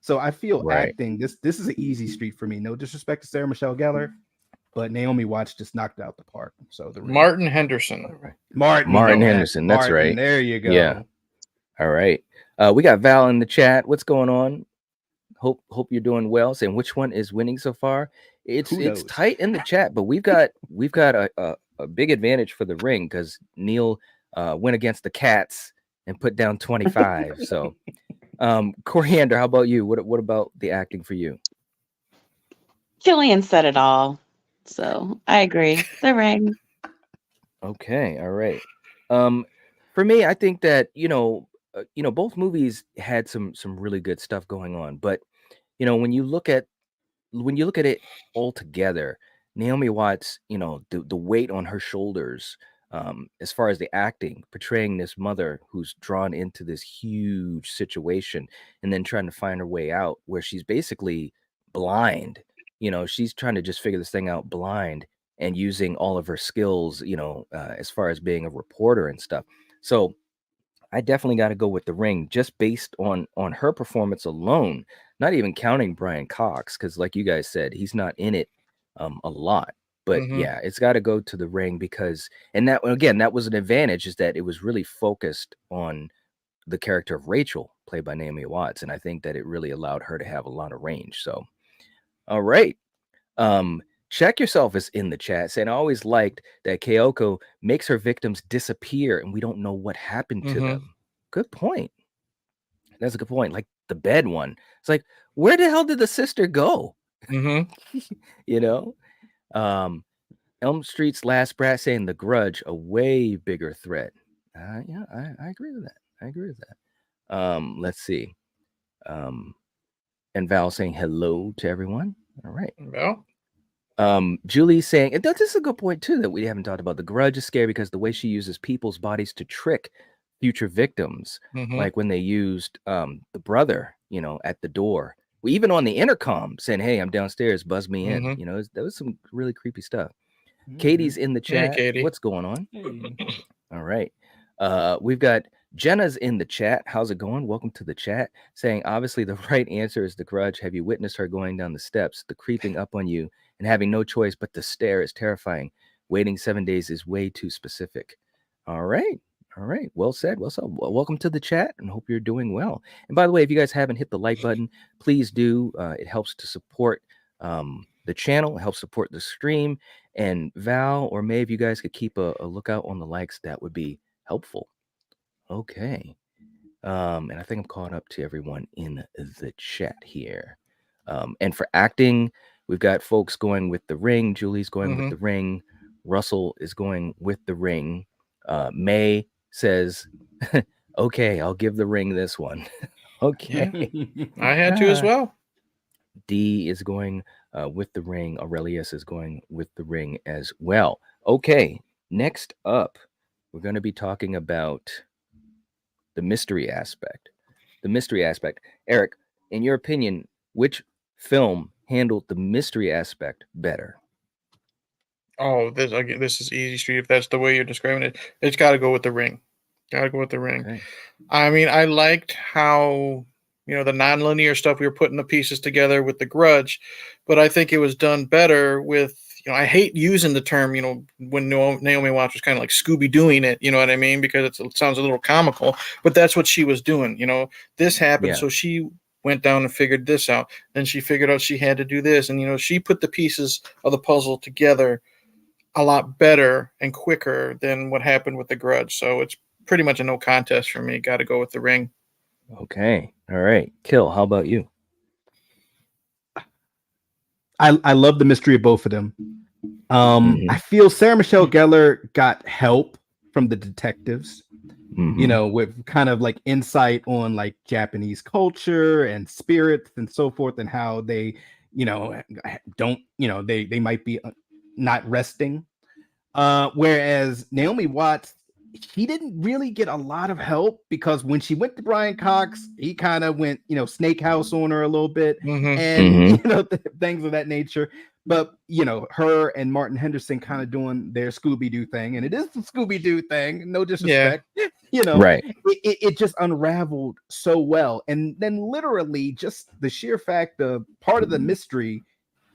Speaker 6: So I feel acting, this is an easy street for me. No disrespect to Sarah Michelle Gellar, but Naomi Watts just knocked it out the park. So
Speaker 7: Martin Henderson.
Speaker 6: Martin
Speaker 5: Henderson. That's right.
Speaker 6: There you go.
Speaker 5: Yeah. All right. We got Val in the chat. What's going on? Hope you're doing well. Saying which one is winning so far. It's tight in the chat, but we've got a big advantage for the ring because Neil went against the Cats and put down 25. So Coriander, how about you? What about the acting for you?
Speaker 8: Killian said it all. So I agree. The Ring.
Speaker 5: Okay, all right. For me, I think that both movies had some really good stuff going on, but when you look at it all together, Naomi Watts, the weight on her shoulders, as far as the acting, portraying this mother who's drawn into this huge situation and then trying to find her way out, where she's basically blind. She's trying to just figure this thing out blind and using all of her skills, as far as being a reporter and stuff. So I definitely got to go with The Ring just based on her performance alone, not even counting Brian Cox, because like you guys said, he's not in it a lot. But yeah, it's got to go to The Ring because, and that was an advantage, is that it was really focused on the character of Rachel, played by Naomi Watts, and I think that it really allowed her to have a lot of range. So, all right. Check Yourself is in the chat saying, I always liked that Kyoko makes her victims disappear and we don't know what happened to them. Good point. That's a good point. Like the bed one. It's like, where the hell did the sister go? Elm Street's Last Brat saying The Grudge, a way bigger threat. Yeah, I agree with that. Let's see. And Val saying hello to everyone. All right.
Speaker 7: Val?
Speaker 5: Julie saying, and this is a good point too that we haven't talked about. The Grudge is scary because the way she uses people's bodies to trick future victims, like when they used the brother, at the door, even on the intercom saying, hey, I'm downstairs, buzz me in. That was some really creepy stuff. Katie's in the chat.
Speaker 7: Hey, Katie.
Speaker 5: What's going on? All right. We've got Jenna's in the chat. How's it going? Welcome to the chat. Saying, obviously the right answer is The Grudge. Have you witnessed her going down the steps, the creeping up on you and having no choice but to stare is terrifying. Waiting 7 days is way too specific. All right. Well said. Welcome to the chat and hope you're doing well. And by the way, if you guys haven't hit the like button, please do. It helps to support the channel, it helps support the stream. And Val or May, if you guys could keep a lookout on the likes, that would be helpful. Okay. And I think I'm caught up to everyone in the chat here. And for acting, we've got folks going with The Ring. Julie's going with The Ring. Russell is going with The Ring. May says, okay, I'll give The Ring this one. Okay.
Speaker 7: Yeah, I had to as well.
Speaker 5: D is going with The Ring. Aurelius is going with The Ring as well. Okay, next up, we're going to be talking about the mystery aspect. The mystery aspect. Eric, in your opinion, which film handled the mystery aspect better?
Speaker 7: Oh, this is easy street. If that's the way you're describing it, it's got to go with The Ring. Got to go with The Ring.
Speaker 5: Okay.
Speaker 7: I mean, I liked how, the nonlinear stuff we were putting the pieces together with The Grudge, but I think it was done better with, I hate using the term, when Naomi Watts was kind of like Scooby doing it, you know what I mean? Because it sounds a little comical, but that's what she was doing. This happened, so she went down and figured this out. Then she figured out she had to do this, and she put the pieces of the puzzle together a lot better and quicker than what happened with The Grudge. So it's pretty much a no contest for me. Got to go with The Ring.
Speaker 5: Okay. All right. Kill, how about you?
Speaker 6: I love the mystery of both of them. I feel Sarah Michelle Gellar got help from the detectives, with kind of like insight on like Japanese culture and spirits and so forth, and how they, don't, they might be not resting. Whereas Naomi Watts, he didn't really get a lot of help, because when she went to Brian Cox, he kind of went, snake house on her a little bit, and things of that nature. But her and Martin Henderson kind of doing their Scooby-Doo thing, and it is the Scooby-Doo thing, no disrespect.
Speaker 5: Right.
Speaker 6: It just unraveled so well. And then literally just the sheer fact of part of the mystery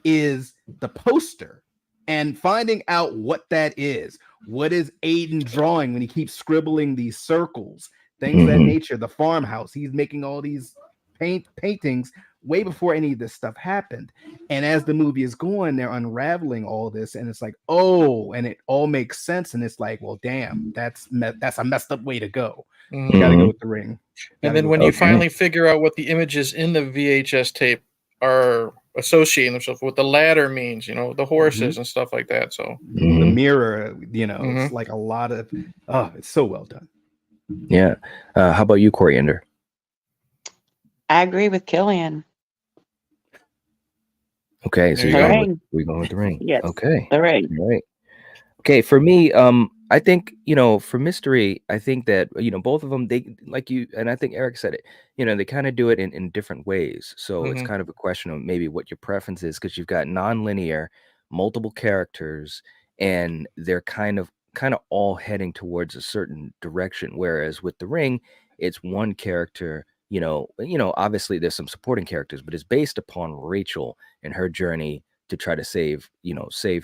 Speaker 6: is the poster and finding out what that is. What is Aiden drawing when he keeps scribbling these circles, things of that nature? The farmhouse, he's making all these paintings way before any of this stuff happened. And as the movie is going, they're unraveling all this, and it's like, oh, and it all makes sense. And it's like, well, damn, that's a messed up way to go. You gotta go with The Ring.
Speaker 7: And then when you finally figure out what the images in the VHS tape are associating themselves with, the ladder means, the horses and stuff like that. So
Speaker 6: the mirror, it's like a lot of, it's so well done.
Speaker 5: Yeah. How about you, Coriander?
Speaker 8: I agree with Killian.
Speaker 5: Okay, so we're going with The Ring.
Speaker 8: Yes.
Speaker 5: Okay.
Speaker 8: The Ring.
Speaker 5: Right. Okay, for me, I think, for mystery, I think that, both of them, they, like you, and I think Eric said it, they kind of do it in different ways. So it's kind of a question of maybe what your preference is, because you've got non-linear, multiple characters, and they're kind of all heading towards a certain direction. Whereas with The Ring, it's one character, obviously there's some supporting characters, but it's based upon Rachel and her journey to try to save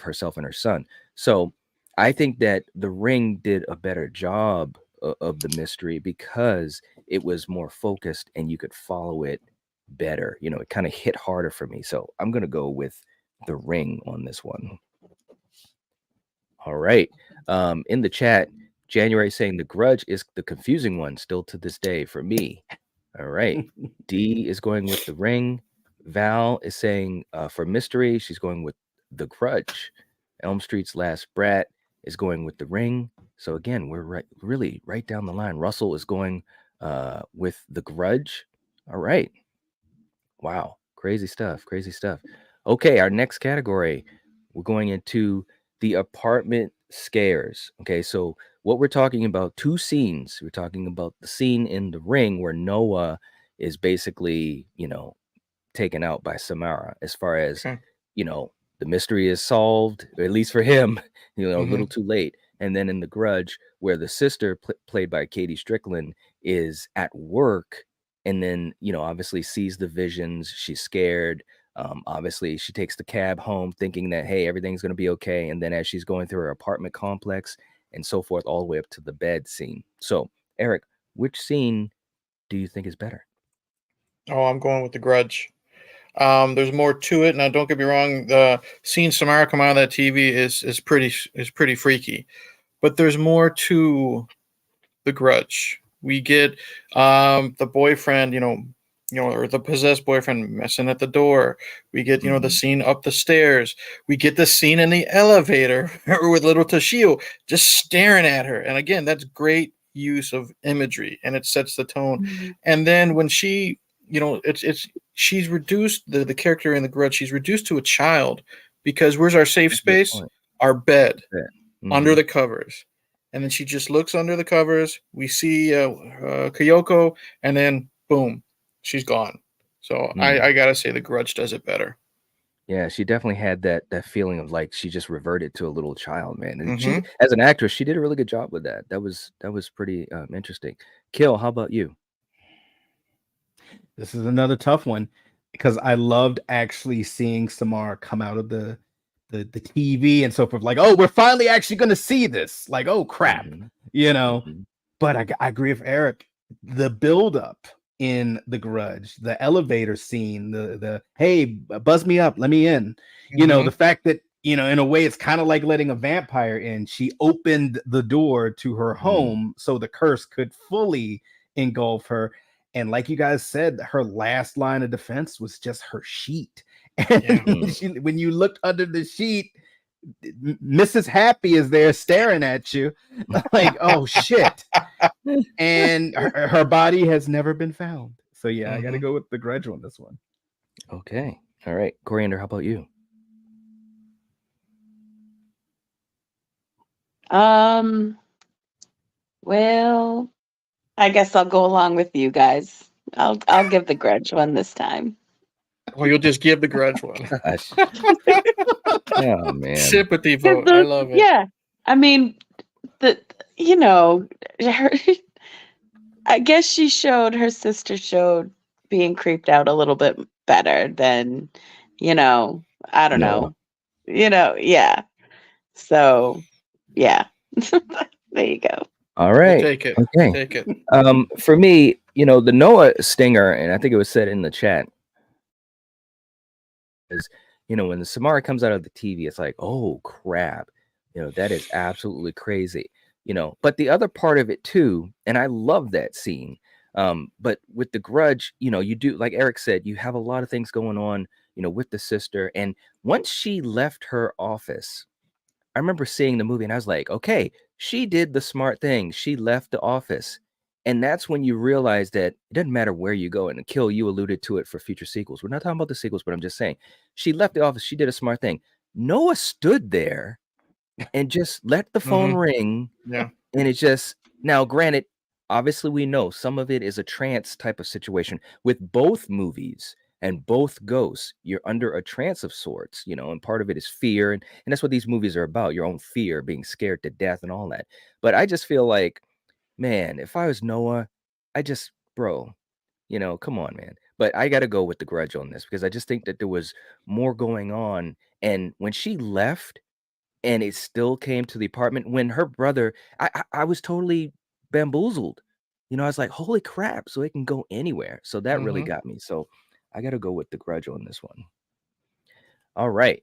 Speaker 5: herself and her son. So I think that The Ring did a better job of the mystery, because it was more focused and you could follow it better. It kind of hit harder for me. So I'm going to go with The Ring on this one. All right. In the chat, January saying The Grudge is the confusing one still to this day for me. All right. D is going with The Ring. Val is saying for mystery, she's going with The Grudge. Elm Street's Last Brat is going with The Ring. So again, we're really right down the line. Russell is going with The Grudge. All right. Wow. Crazy stuff. Okay, our next category, we're going into the apartment scares. Okay, so what we're talking about, two scenes. We're talking about the scene in The Ring where Noah is basically, taken out by Samara, as far as, the mystery is solved, or at least for him, a little too late. And then in The Grudge, where the sister played by Katie Strickland is at work, and then, obviously sees the visions. She's scared. Obviously, she takes the cab home thinking that, hey, everything's going to be okay. And then as she's going through her apartment complex and so forth, all the way up to the bed scene. So, Eric, which scene do you think is better?
Speaker 7: Oh, I'm going with The Grudge. There's more to it. Now, don't get me wrong. The seeing Samara come out of that TV is pretty freaky, but there's more to The Grudge. We get the boyfriend, or the possessed boyfriend messing at the door. We get, the scene up the stairs. We get the scene in the elevator with little Toshio just staring at her. And again, that's great use of imagery, and it sets the tone.
Speaker 8: Mhm.
Speaker 7: And then when she, she's reduced the character in the Grudge. She's reduced to a child because where's our safe
Speaker 5: That's a good
Speaker 7: space?
Speaker 5: point.
Speaker 7: Our bed
Speaker 5: Yeah.
Speaker 7: under the covers. And then she just looks under the covers. We see Kyoko, and then boom, she's gone. So I gotta say the Grudge does it better.
Speaker 5: Yeah, she definitely had that feeling of like she just reverted to a little child, man. And she,
Speaker 7: Mhm.
Speaker 5: as an actress, she did a really good job with that. That was pretty interesting. Kill, how about you?
Speaker 6: This is another tough one because I loved actually seeing Samara come out of the TV and so forth. Like, oh, we're finally actually going to see this. Like, oh crap,
Speaker 5: Mhm.
Speaker 6: you know.
Speaker 5: Mhm.
Speaker 6: But I agree with Eric. The buildup in The Grudge, the elevator scene, the hey, buzz me up, let me in. You know, the fact that in a way, it's kind of like letting a vampire in. She opened the door to her home so the curse could fully engulf her. And like you guys said, her last line of defense was just her sheet. And when you looked under the sheet, Mrs. Happy is there staring at you like, oh shit. And her body has never been found. So yeah, I got to go with the Grudge on this one.
Speaker 5: Okay. All right. Coriander, how about you?
Speaker 8: Well, I guess I'll go along with you guys. I'll give the Grudge one this time.
Speaker 7: Or you'll just give the Grudge one.
Speaker 5: Gosh. Oh man.
Speaker 7: Sympathy vote. I love it.
Speaker 8: Yeah. I mean, her, I guess her sister showed being creeped out a little bit better than, I don't know. Yeah. So, yeah. There you go.
Speaker 5: All right.
Speaker 7: We'll take it.
Speaker 5: Okay.
Speaker 7: Take it.
Speaker 5: For me, the Noah stinger, and I think it was said in the chat, is when the Samara comes out of the TV, it's like, oh crap, that is absolutely crazy. But the other part of it too, and I love that scene. But with the Grudge, you do, like Eric said, you have a lot of things going on, with the sister. And once she left her office, I remember seeing the movie and I was like, okay, she did the smart thing. She left the office. And that's when you realize that it doesn't matter where you go. And Kill, you alluded to it for future sequels. We're not talking about the sequels, but I'm just saying she left the office. She did a smart thing. Noah stood there and just let the phone ring.
Speaker 7: Yeah.
Speaker 5: And it's just, now granted, obviously we know some of it is a trance type of situation with both movies and both ghosts. You're under a trance of sorts, and part of it is fear. And that's what these movies are about, your own fear, being scared to death and all that. But I just feel like, man, if I was Noah, bro, come on, man. But I got to go with the Grudge on this because I just think that there was more going on. And when she left and it still came to the apartment, when her brother, I was totally bamboozled. I was like, holy crap. So it can go anywhere. So that really got me. So I got to go with the Grudge on this one. All right.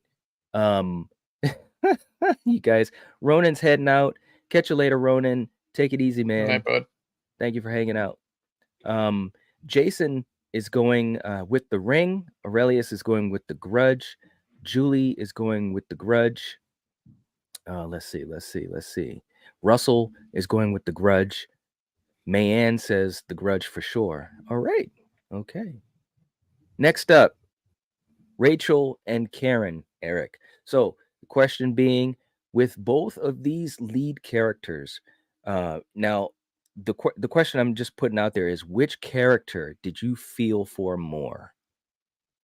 Speaker 5: You guys, Ronan's heading out. Catch you later, Ronan. Take it easy, man.
Speaker 7: Good night, bud.
Speaker 5: Thank you for hanging out. Jason is going with the Ring. Aurelius is going with the Grudge. Julie is going with the Grudge. Let's see. Russell is going with the Grudge. Mayanne says the Grudge for sure. All right. Okay. Next up, Rachel and Karen, Eric. So the question being, with both of these lead characters, now the question I'm just putting out there is, which character did you feel for more?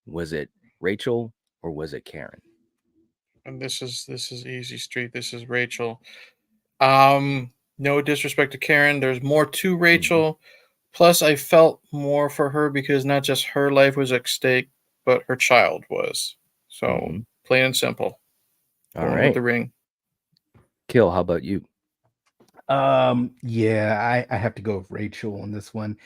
Speaker 5: Was it Rachel or was it Karen?
Speaker 7: And this is easy street. This is Rachel. No disrespect to Karen. There's more to Rachel. Plus, I felt more for her because not just her life was at stake, but her child was. So plain and simple.
Speaker 5: All right.
Speaker 7: With the Ring.
Speaker 5: Kill, how about you?
Speaker 6: Yeah, I have to go with Rachel on this one.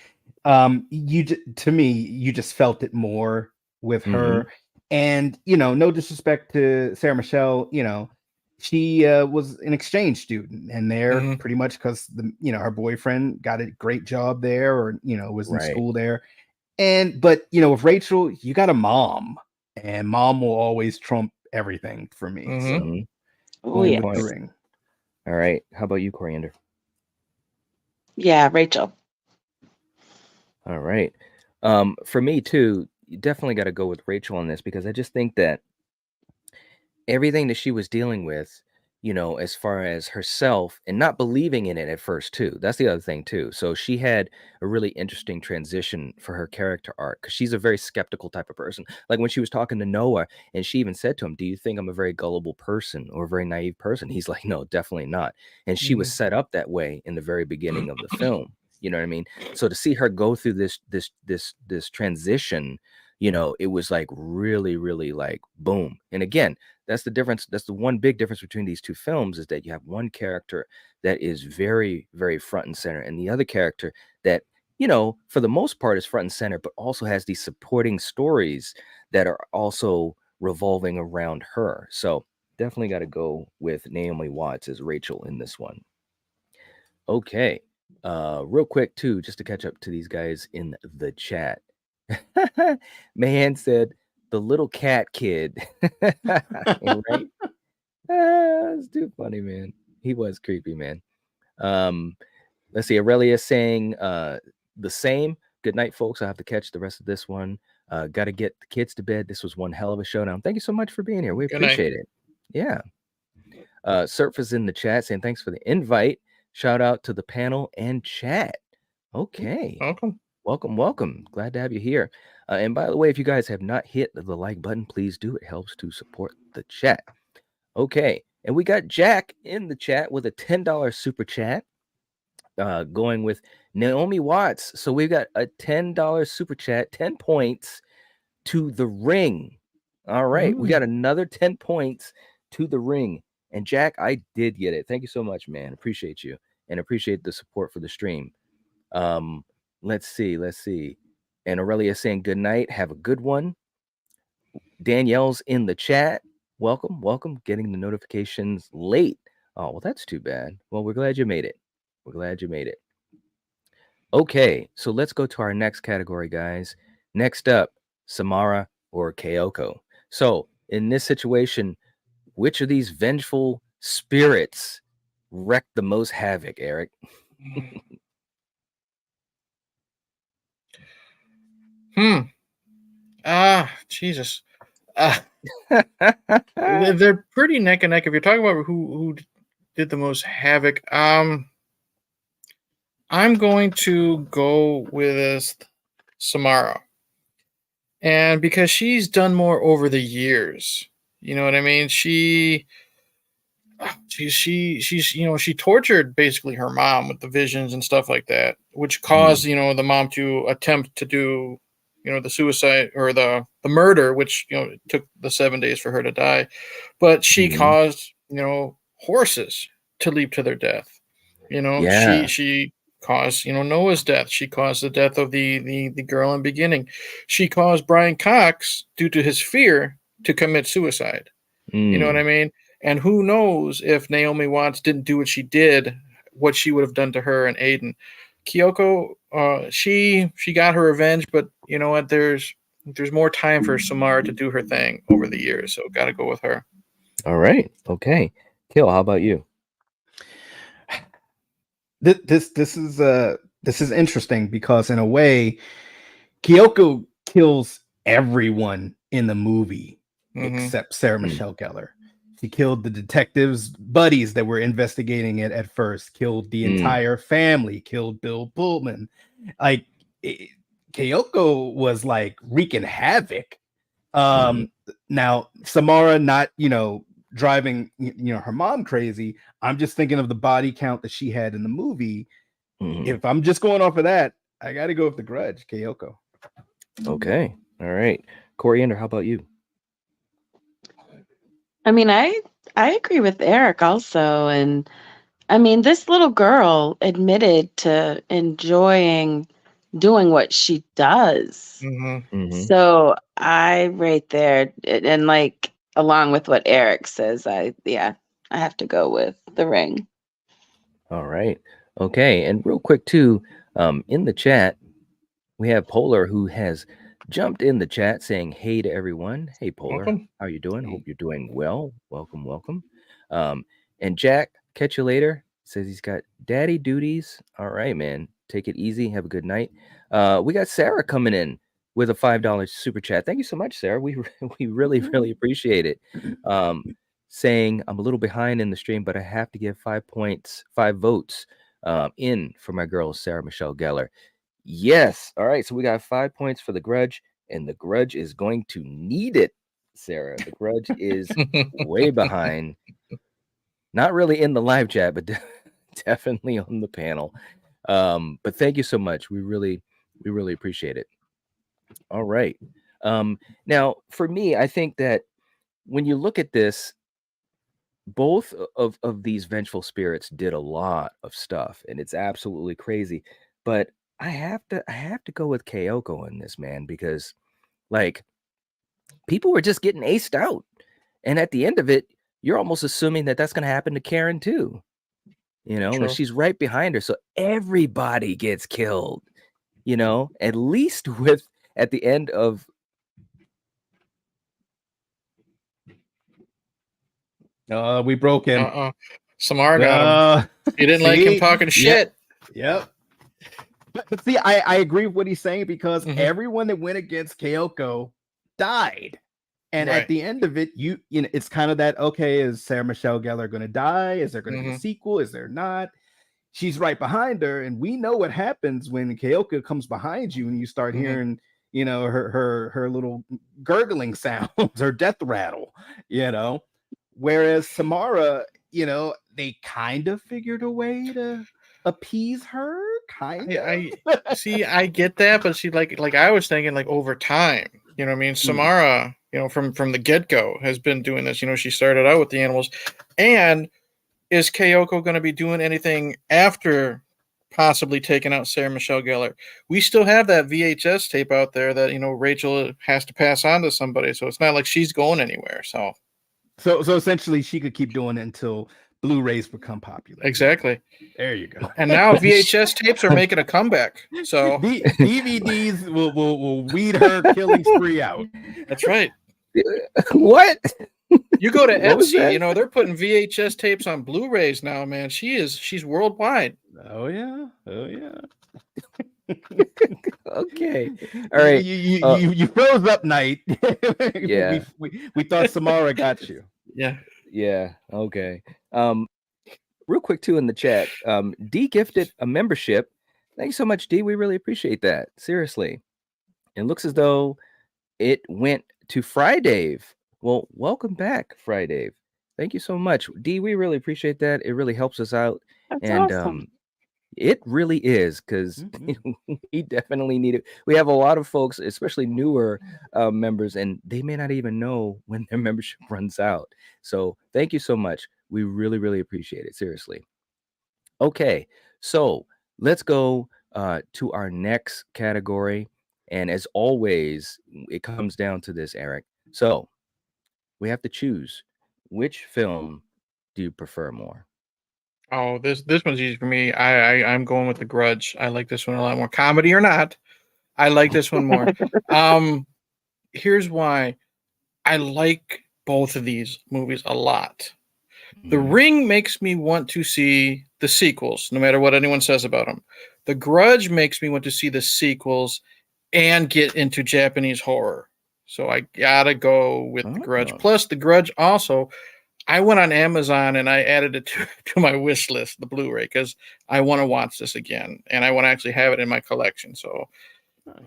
Speaker 6: To me, you just felt it more with her. And no disrespect to Sarah Michelle, she was an exchange student, and there
Speaker 7: Mhm.
Speaker 6: pretty much because her boyfriend got a great job there, or was in
Speaker 5: Right.
Speaker 6: school there. But with Rachel, you got a mom, and mom will always trump everything for me.
Speaker 7: Mhm.
Speaker 6: So
Speaker 5: Mhm.
Speaker 8: Oh
Speaker 6: going
Speaker 5: Good
Speaker 6: with the
Speaker 8: yes.
Speaker 5: point.
Speaker 6: ring.
Speaker 5: All right. How about you, Coriander?
Speaker 8: Yeah, Rachel.
Speaker 5: All right. For me too, you definitely got to go with Rachel on this because I just think that everything that she was dealing with, as far as herself and not believing in it at first too. That's the other thing too. So she had a really interesting transition for her character arc because she's a very skeptical type of person. Like when she was talking to Noah and she even said to him, "Do you think I'm a very gullible person or a very naive person?" He's like, "No, definitely not." And she was
Speaker 7: Mhm.
Speaker 5: set up that way in the very beginning of the film. You know what I mean? So to see her go through this transition, it was like really, really like boom. And again, that's the difference. That's the one big difference between these two films is that you have one character that is very, very front and center, and the other character that, for the most part is front and center, but also has these supporting stories that are also revolving around her. So definitely got to go with Naomi Watts as Rachel in this one. Okay. Real quick too, just to catch up to these guys in the chat. Mahan said the little cat kid. Right? It's too funny, man. He was creepy, man. Let's see. Aurelia saying the same. Good night, folks. I have to catch the rest of this one. Got to get the kids to bed. This was one hell of a showdown. Thank you so much for being here. We
Speaker 7: Good night.
Speaker 5: appreciate it. Yeah. Surf is in the chat saying thanks for the invite. Shout out to the panel and chat. Okay.
Speaker 7: Welcome.
Speaker 5: Welcome. Glad to have you here. And by the way, if you guys have not hit the like button, please do. It helps to support the chat. Okay. And we got Jack in the chat with a $10 super chat. Going with Naomi Watts. So we've got a $10 super chat, 10 points to the ring. All right. We got another 10 points to the ring. And Jack, I did get it. Thank you so much, man. Appreciate you and appreciate the support for the stream. Let's see. And Aurelia saying good night. Have a good one. Danielle's in the chat. Welcome. Getting the notifications late. Oh, well, that's too bad. Well, we're glad you made it. Okay, so let's go to our next category, guys. Next up, Samara or Kyoko. So in this situation, which of these vengeful spirits wrecked the most havoc, Eric?
Speaker 7: Jesus. They're pretty neck and neck. If you're talking about who did the most havoc, I'm going to go with Samara, and because she's done more over the years, you know what I mean. She tortured basically her mom with the visions and stuff like that, which caused the mom to attempt to do the suicide or the murder, which it took the 7 days for her to die, but she caused horses to leap to their death.
Speaker 5: Yeah.
Speaker 7: She caused Noah's death. She caused the death of the girl in the beginning. She caused Brian Cox, due to his fear, to commit suicide. You know what I mean? And who knows if Naomi Watts didn't do what she did, what she would have done to her and Aiden. Kyoko, she got her revenge, but you know what? There's more time for Samara to do her thing over the years, so got to go with her.
Speaker 5: All right. Okay. Kill, how about you?
Speaker 6: This is interesting because in a way, Kyoko kills everyone in the movie except Sarah Michelle Gellar. She killed the detectives' buddies that were investigating it at first, killed the entire family, killed Bill Pullman. Like Kyoko was like wreaking havoc. Now Samara not, driving, her mom crazy. I'm just thinking of the body count that she had in the movie. If I'm just going off of that, I got to go with the Grudge, Kyoko.
Speaker 5: Okay. All right. Coriander, how about you?
Speaker 8: I mean, I agree with Eric also. And I mean, this little girl admitted to enjoying doing what she does. So I right there, and like along with what Eric says, yeah, I have to go with The Ring.
Speaker 5: All right. Okay. And real quick too, in the chat, we have Polar who has jumped in the chat saying hey to everyone. Hey Polar,
Speaker 7: Welcome.
Speaker 5: how you doing? Hope you're doing well. Welcome. And Jack, catch you later. Says he's got daddy duties. All right, man. Take it easy. Have a good night. We got Sarah coming in with a $5 super chat. Thank you so much, Sarah. We really appreciate it. Saying I'm a little behind in the stream, but I have to give 5 votes in for my girl Sarah Michelle Gellar. Yes. All right. So we got 5 points for the Grudge, and the Grudge is going to need it, Sarah. The Grudge is way behind. Not really in the live chat, but definitely on the panel. But thank you so much. We really appreciate it. All right. Now, for me, I think that when you look at this, both of these vengeful spirits did a lot of stuff, and it's absolutely crazy. But I have to go with Kyoko in this, man, because like people were just getting aced out, and at the end of it, you're almost assuming that that's going to happen to Karen too. You know, when
Speaker 7: True.
Speaker 5: she's right behind her, so everybody gets killed. You know, at least with at the end of.
Speaker 6: We broke him.
Speaker 7: Samara got him. He didn't like him talking shit.
Speaker 6: Yep. But see, I agree with what he's saying, because everyone that went against Kyoko died. And at the end of it, you know, it's kind of that, okay, is Sarah Michelle Gellar going to die? Is there going to be a sequel? Is there not? She's right behind her, and we know what happens when Kyoko comes behind you and you start hearing, you know, her little gurgling sounds, her death rattle, you know. Whereas Samara, you know, they kind of figured a way to appease her, kind of.
Speaker 7: I see, I get that, but see, like I was thinking, like over time, you know what I mean? Samara, you know, from the get-go has been doing this. You know, she started out with the animals. And is Kyoko going to be doing anything after possibly taking out Sarah Michelle Gellar? We still have that VHS tape out there that, you know, Rachel has to pass on to somebody. So it's not like she's going anywhere. So
Speaker 6: essentially she could keep doing it until Blu-rays become popular.
Speaker 7: Exactly.
Speaker 6: There you go.
Speaker 7: And now VHS tapes are making a comeback. So
Speaker 6: DVDs will weed her killing spree out.
Speaker 7: That's right.
Speaker 5: What?
Speaker 7: You go to Etsy, you know, they're putting VHS tapes on Blu-rays now, man. She's worldwide.
Speaker 6: Oh yeah.
Speaker 5: Okay. All right.
Speaker 6: You froze up, Night.
Speaker 5: Yeah.
Speaker 6: We thought Samara got you.
Speaker 7: Yeah.
Speaker 5: Okay. Real quick too in the chat, D gifted a membership. Thanks so much, D. We really appreciate that. Seriously. It looks as though it went to Friday. Well, welcome back, Friday. Thank you so much, D. We really appreciate that. It really helps us out.
Speaker 8: That's
Speaker 5: and
Speaker 8: awesome.
Speaker 5: It really is, because we definitely need it. We have a lot of folks, especially newer members, and they may not even know when their membership runs out. So thank you so much. We really appreciate it. Seriously. Okay, so let's go to our next category. And as always, it comes down to this, Eric. So we have to choose, which film do you prefer more?
Speaker 7: Oh, this one's easy for me. I'm going with The Grudge. I like this one a lot more. Comedy or not, I like this one more. Here's why. I like both of these movies a lot. The Ring makes me want to see the sequels, no matter what anyone says about them. The Grudge makes me want to see the sequels and get into Japanese horror. So I gotta go with The Grudge. Plus, The Grudge also, I went on Amazon and I added it to my wish list, the Blu-ray, because I want to watch this again and I want to actually have it in my collection. So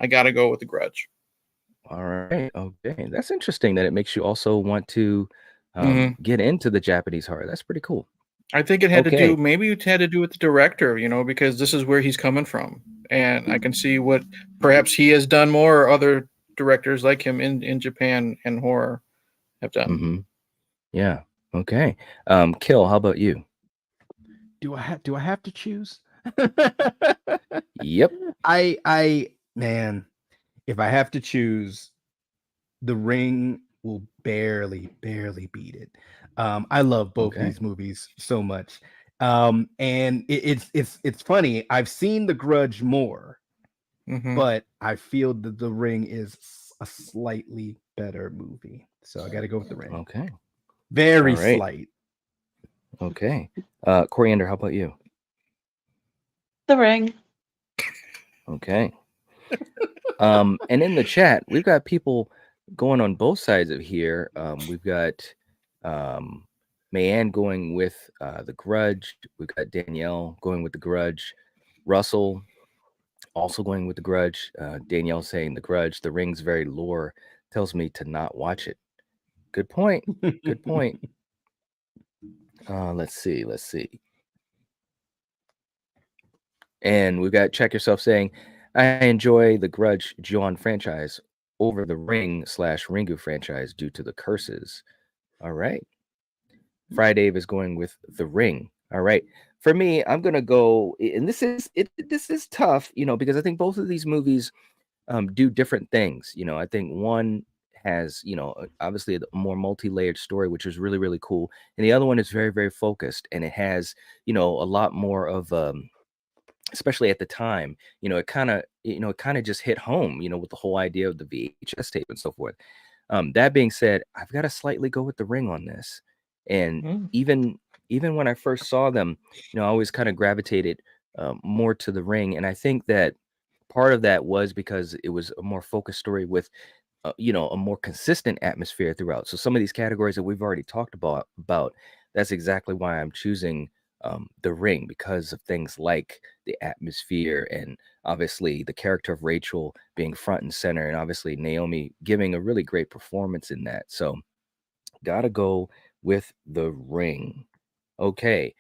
Speaker 7: I gotta go with The Grudge.
Speaker 5: All right. Okay. That's interesting that it makes you also want to get into the Japanese horror. That's pretty cool.
Speaker 7: I think it had to do, maybe it had to do with the director, you know, because this is where he's coming from. And I can see what perhaps he has done more, or other directors like him in Japan and horror have done.
Speaker 5: Yeah. Okay. Kill, how about you?
Speaker 6: Do I have to choose?
Speaker 5: Yep.
Speaker 6: I man, if I have to choose, The Ring will barely beat it. I love both of
Speaker 5: Okay.
Speaker 6: these movies so much. And it's funny. I've seen The Grudge more, but I feel that The Ring is a slightly better movie. So I got to go with The Ring.
Speaker 5: Okay.
Speaker 6: Very
Speaker 5: All right.
Speaker 6: slight.
Speaker 5: Okay. Coriander, how about you?
Speaker 8: The Ring.
Speaker 5: Okay. And in the chat, we've got people going on both sides of here. We've got Mayanne going with The Grudge. We've got Danielle going with The Grudge. Russell also going with The Grudge. Danielle saying The Grudge. The Ring's very lore. Tells me to not watch it. Good point. Good point. Let's see. And we've got Check Yourself saying, I enjoy the Grudge John franchise over the Ring / Ringu franchise due to the curses. All right. Friday is going with The Ring. All right. For me, I'm gonna go, and this is tough, because I think both of these movies do different things. I think one has, obviously a more multi-layered story, which is really, really cool, and the other one is very, very focused, and it has, a lot more of especially at the time, it kind of just hit home, with the whole idea of the VHS tape and so forth. That being said, I've got to slightly go with The Ring on this. And even when I first saw them, I always kind of gravitated more to The Ring. And I think that part of that was because it was a more focused story with, a more consistent atmosphere throughout. So some of these categories that we've already talked about, that's exactly why I'm choosing The Ring, because of things like the atmosphere and obviously the character of Rachel being front and center, and obviously Naomi giving a really great performance in that. So gotta go with The Ring. Okay,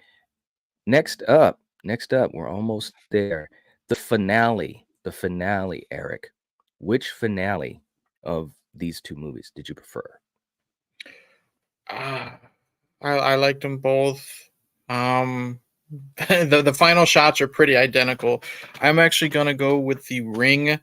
Speaker 5: next up, we're almost there. The finale, Eric. Which finale of these two movies did you prefer?
Speaker 7: I liked them both. The final shots are pretty identical. I'm actually gonna go with The Ring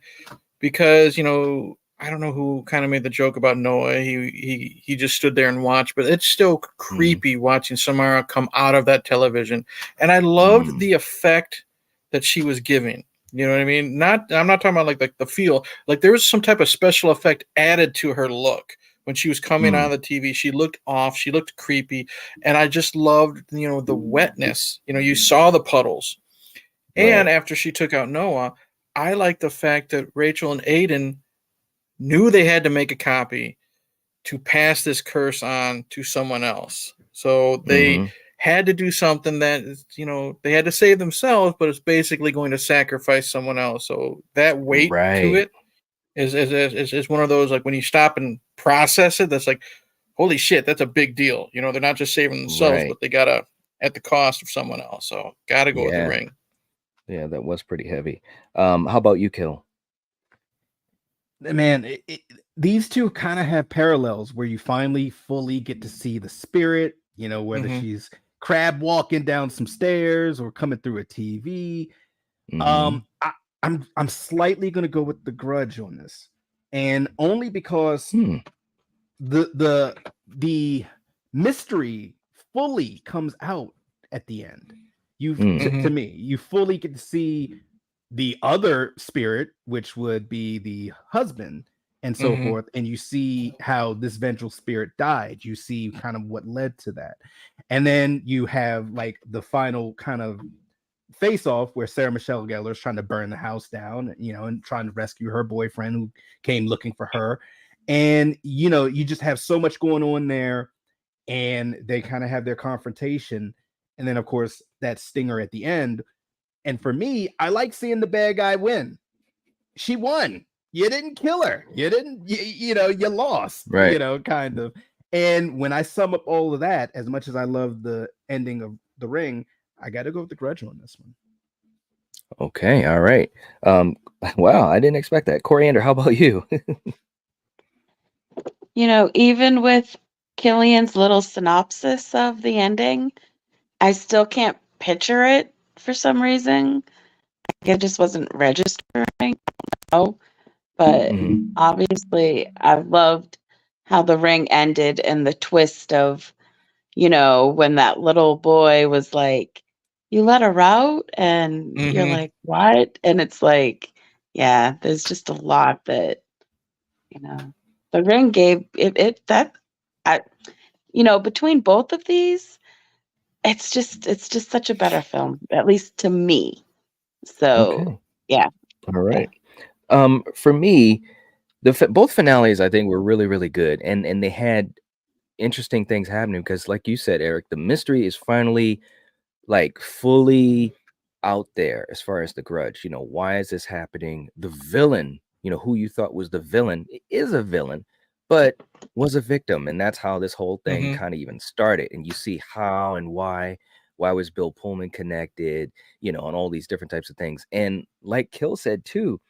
Speaker 7: because I don't know who kind of made the joke about Noah. He just stood there and watched, but it's still creepy watching Samara come out of that television. And I loved the effect that she was giving. You know what I mean? I'm not talking about like the feel. Like there was some type of special effect added to her look. When she was coming out of the TV, she looked off, she looked creepy, and I just loved, the wetness. You saw the puddles. And after she took out Noah, I liked the fact that Rachel and Aiden knew they had to make a copy to pass this curse on to someone else. So they had to do something that, they had to save themselves, but it's basically going to sacrifice someone else. So that weight to it is one of those, like when you stop and process it, that's like, holy shit, that's a big deal. They're not just saving themselves, but they gotta at the cost of someone else. So gotta go with The Ring.
Speaker 5: Yeah, that was pretty heavy. How about you, Kill?
Speaker 6: Man, these two kind of have parallels where you finally fully get to see the spirit, whether she's crab walking down some stairs or coming through a TV. I'm slightly going to go with The Grudge on this, and only because the mystery fully comes out at the end. To me, you fully get to see the other spirit, which would be the husband and so forth, and you see how this vengeful spirit died. You see kind of what led to that, and then you have like the final kind of face off where Sarah Michelle Gellar is trying to burn the house down, and trying to rescue her boyfriend who came looking for her. And, you just have so much going on there, and they kind of have their confrontation. And then, of course, that stinger at the end. And for me, I like seeing the bad guy win. She won. You didn't kill her. You didn't, you lost, kind of. And when I sum up all of that, as much as I love the ending of The Ring, I got to go with The Grudge on this one.
Speaker 5: Okay, all right. Wow, I didn't expect that. Coriander, how about you?
Speaker 8: Even with Killian's little synopsis of the ending, I still can't picture it for some reason. It just wasn't registering. But obviously, I loved how The Ring ended and the twist of, when that little boy was like, "You let her out?" And you're like, "What?" And it's like, yeah, there's just a lot that, the Ring gave I, between both of these, it's just such a better film, at least to me. So,
Speaker 5: Okay.
Speaker 8: yeah.
Speaker 5: All right. For me, both finales I think were really, really good, and they had interesting things happening because, like you said, Eric, the mystery is finally like fully out there as far as the Grudge. Why is this happening? The villain, who you thought was the villain, is a villain, but was a victim, and that's how this whole thing kind of even started. And you see how and why. Why was Bill Pullman connected? And all these different types of things. And like Kill said too,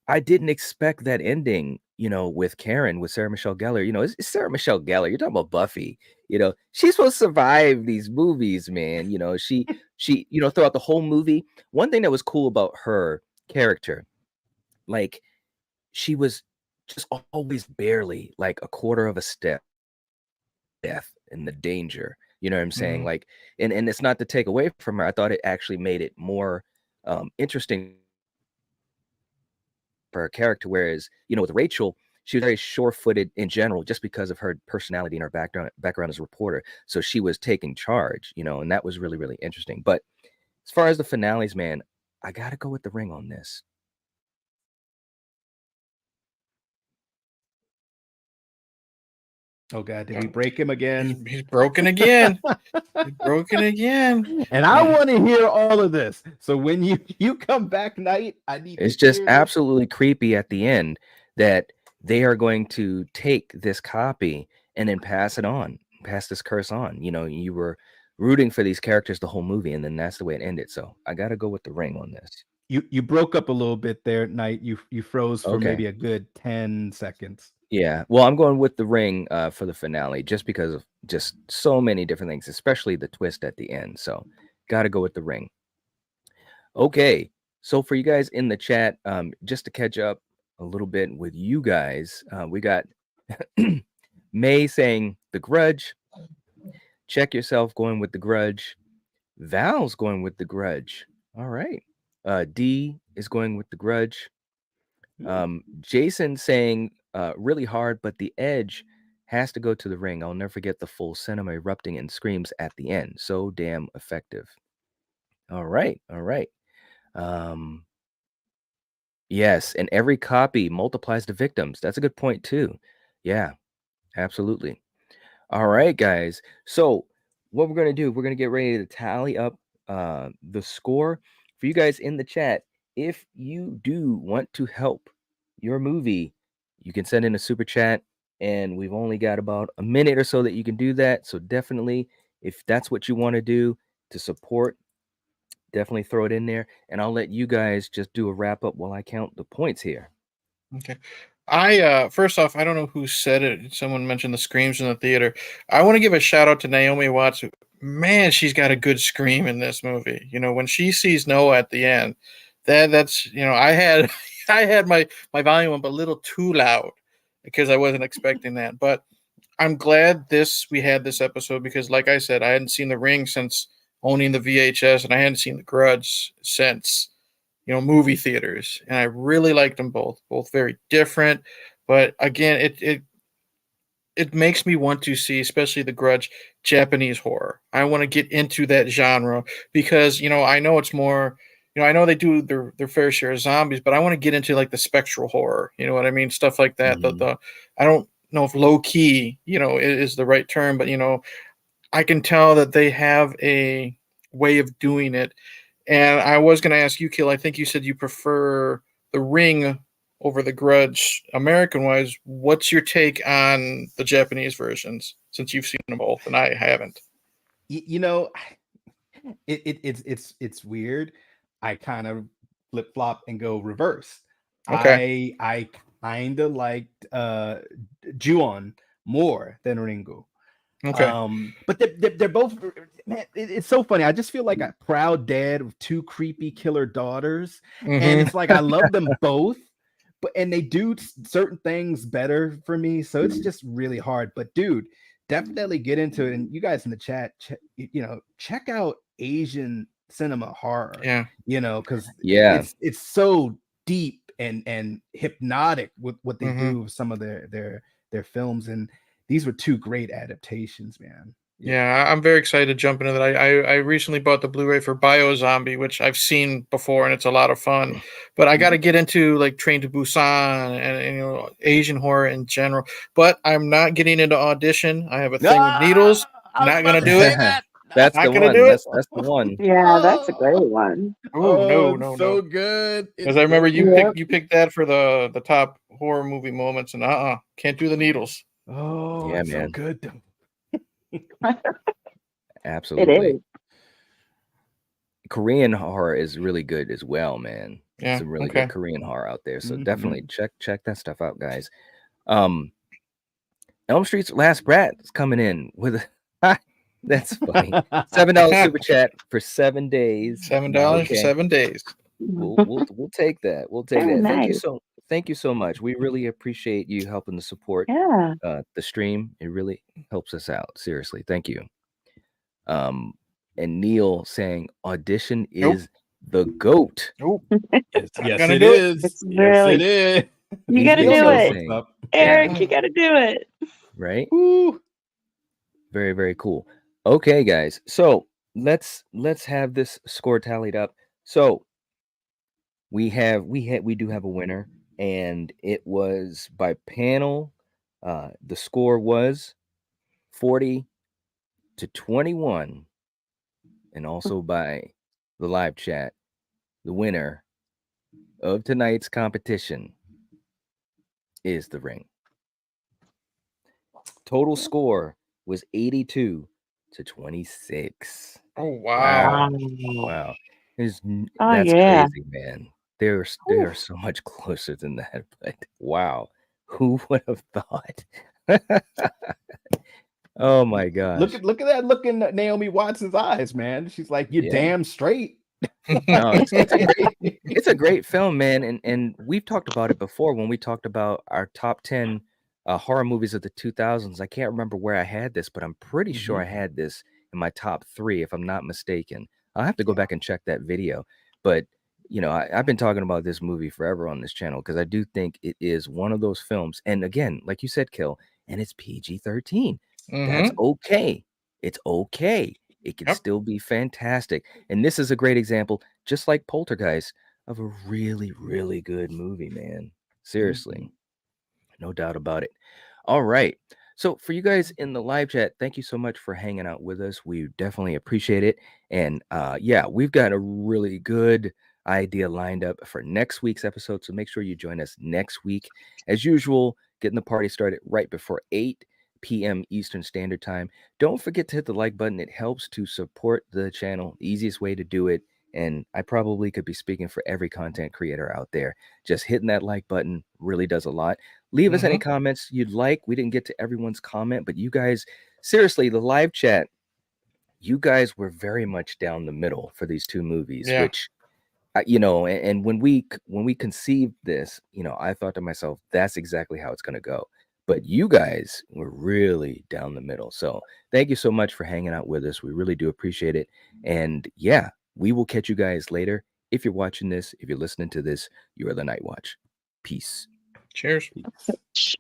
Speaker 5: I didn't expect that ending, with Karen, with Sarah Michelle Gellar. It's Sarah Michelle Gellar. You're talking about Buffy. She's supposed to survive these movies, man. She, throughout the whole movie. One thing that was cool about her character, like, she was just always barely like a quarter of a step death and the danger. You know what I'm saying? Like, and it's not to take away from her. I thought it actually made it more interesting for her character, whereas with Rachel, she was very sure-footed in general just because of her personality and her background as a reporter. So she was taking charge, and that was really, really interesting. But as far as the finales, man, I gotta go with the Ring on this.
Speaker 6: Oh God, did we break him again?
Speaker 7: He's broken again. He's broken again.
Speaker 6: And I want to hear all of this. So when you come back, Night, I need.
Speaker 5: It's
Speaker 6: to
Speaker 5: just
Speaker 6: hear this.
Speaker 5: absolutely creepy at the end that they are going to take this copy and then pass this curse on. You were rooting for these characters the whole movie, and then that's the way it ended. So I got to go with the Ring on this.
Speaker 6: You broke up a little bit there, Night. You froze for
Speaker 5: Okay.
Speaker 6: maybe a good 10 seconds.
Speaker 5: Yeah, well, I'm going with the Ring for the finale just because of just so many different things, especially the twist at the end. So got to go with the Ring. Okay, so for you guys in the chat, just to catch up a little bit with you guys, we got May saying the Grudge. Check yourself going with the Grudge. Val's going with the Grudge. All right. D is going with the Grudge. Jason saying really hard, but the edge has to go to the Ring. I'll never forget the full cinema erupting in screams at the end. So damn effective. All right. Yes, and every copy multiplies the victims. That's a good point too. Yeah, absolutely. All right, guys. So what we're gonna do, we're gonna get ready to tally up the score for you guys in the chat. If you do want to help your movie, you can send in a super chat, and we've only got about a minute or so that you can do that. So definitely, if that's what you want to do to support, definitely throw it in there, and I'll let you guys just do a wrap up while I count the points here.
Speaker 7: Okay. I first off, I don't know who said it. Someone mentioned the screams in the theater. I want to give a shout out to Naomi Watts. Man, she's got a good scream in this movie. When she sees Noah at the end, that's I had I had my volume up a little too loud because I wasn't expecting that. But I'm glad we had this episode because, like I said, I hadn't seen The Ring since owning the VHS, and I hadn't seen The Grudge since movie theaters, and I really liked them both very different, but again, it makes me want to see, especially The Grudge, Japanese horror. I want to get into that genre because I know it's more, I know they do their fair share of zombies, but I want to get into like the spectral horror, you know what I mean, stuff like that. The I don't know if low key is the right term, but I can tell that they have a way of doing it. And I was going to ask you, Kill, I think you said you prefer The Ring over The Grudge American-wise. What's your take on the Japanese versions, since you've seen them both and I haven't?
Speaker 6: It's weird. I kind of flip-flop and go reverse.
Speaker 7: Okay.
Speaker 6: I kind of liked Ju-on more than Ringo.
Speaker 7: Okay.
Speaker 6: But they're both, man, it's so funny. I just feel like a proud dad with two creepy killer daughters, and it's like I love them both, and they do certain things better for me, so it's just really hard. But dude, definitely get into it. And you guys in the chat, check out Asian cinema horror.
Speaker 7: Yeah.
Speaker 6: Because
Speaker 5: Yeah.
Speaker 6: it's so deep and hypnotic with what they do with some of their films. And these were two great adaptations, man.
Speaker 7: Yeah, I'm very excited to jump into that. I recently bought the Blu-ray for Biozombie, which I've seen before, and it's a lot of fun. But I got to get into like Train to Busan and Asian horror in general. But I'm not getting into Audition. I have a thing with needles. Not gonna do it.
Speaker 5: That's
Speaker 7: Not
Speaker 5: the
Speaker 7: gonna
Speaker 5: one.
Speaker 7: do it.
Speaker 5: That's the one.
Speaker 8: Yeah, that's a great one.
Speaker 7: Oh no,
Speaker 6: so good.
Speaker 7: Because I remember you picked that for the top horror movie moments, and can't do the needles.
Speaker 6: Oh,
Speaker 5: yeah,
Speaker 6: it's
Speaker 5: man.
Speaker 6: so good though.
Speaker 5: Absolutely.
Speaker 8: It is.
Speaker 5: Korean horror is really good as well, man.
Speaker 7: Yeah,
Speaker 5: Some really good Korean horror out there. So
Speaker 6: Mhm.
Speaker 5: definitely check that stuff out, guys. Elm Street's Last Brat is coming in with that's funny. $7 super chat for 7 days.
Speaker 7: $7 for 7 days.
Speaker 5: We'll take that. We'll take
Speaker 8: Oh,
Speaker 5: that.
Speaker 8: nice.
Speaker 5: Thank you so much. We really appreciate you helping to support
Speaker 8: Yeah.
Speaker 5: the stream. It really helps us out. Seriously, thank you. And Neil saying Audition is the GOAT.
Speaker 7: Nope.
Speaker 6: Yes,
Speaker 7: gonna
Speaker 6: it
Speaker 7: do it.
Speaker 6: is.
Speaker 8: It's
Speaker 6: Yes,
Speaker 8: really-
Speaker 6: it is.
Speaker 8: You gotta
Speaker 5: He's
Speaker 8: do
Speaker 5: also
Speaker 8: it.
Speaker 5: saying,
Speaker 8: Eric, you gotta do it.
Speaker 5: right?
Speaker 6: Woo.
Speaker 5: Very, very cool. Okay, guys. So let's have this score tallied up. So we do have a winner, and it was by panel. The score was 40-21, and also by the live chat, the winner of tonight's competition is The Ring. Total score was 82-26.
Speaker 7: Oh wow.
Speaker 5: Wow. That's
Speaker 8: yeah.
Speaker 5: crazy, man. They are so much closer than that, but wow. Who would have thought? Oh my gosh.
Speaker 6: Look at that look in Naomi Watson's eyes, man. She's like, you're
Speaker 5: Yeah.
Speaker 6: damn straight.
Speaker 5: No, it's a great film, man. And we've talked about it before when we talked about our top 10 horror movies of the 2000s. I can't remember where I had this, but I'm pretty sure I had this in my top 3, if I'm not mistaken. I'll have to go back and check that video. But, I've been talking about this movie forever on this channel because I do think it is one of those films. And again, like you said, Kill, and it's PG-13. That's okay. It's okay. It can still be fantastic. And this is a great example, just like Poltergeist, of a really, really good movie, man. Seriously. No doubt about it. All right. So for you guys in the live chat, thank you so much for hanging out with us. We definitely appreciate it. And we've got a really good idea lined up for next week's episode. So make sure you join us next week. As usual, getting the party started right before 8 p.m. Eastern Standard Time. Don't forget to hit the like button. It helps to support the channel. The easiest way to do it. And I probably could be speaking for every content creator out there. Just hitting that like button really does a lot. Leave us any comments you'd like. We didn't get to everyone's comment, but you guys, seriously, the live chat, you guys were very much down the middle for these two movies, which, and when we conceived this, I thought to myself, that's exactly how it's going to go. But you guys were really down the middle. So thank you so much for hanging out with us. We really do appreciate it. And we will catch you guys later. If you're watching this, if you're listening to this, you are the Nightwatch. Peace.
Speaker 7: Cheers.
Speaker 8: Peace.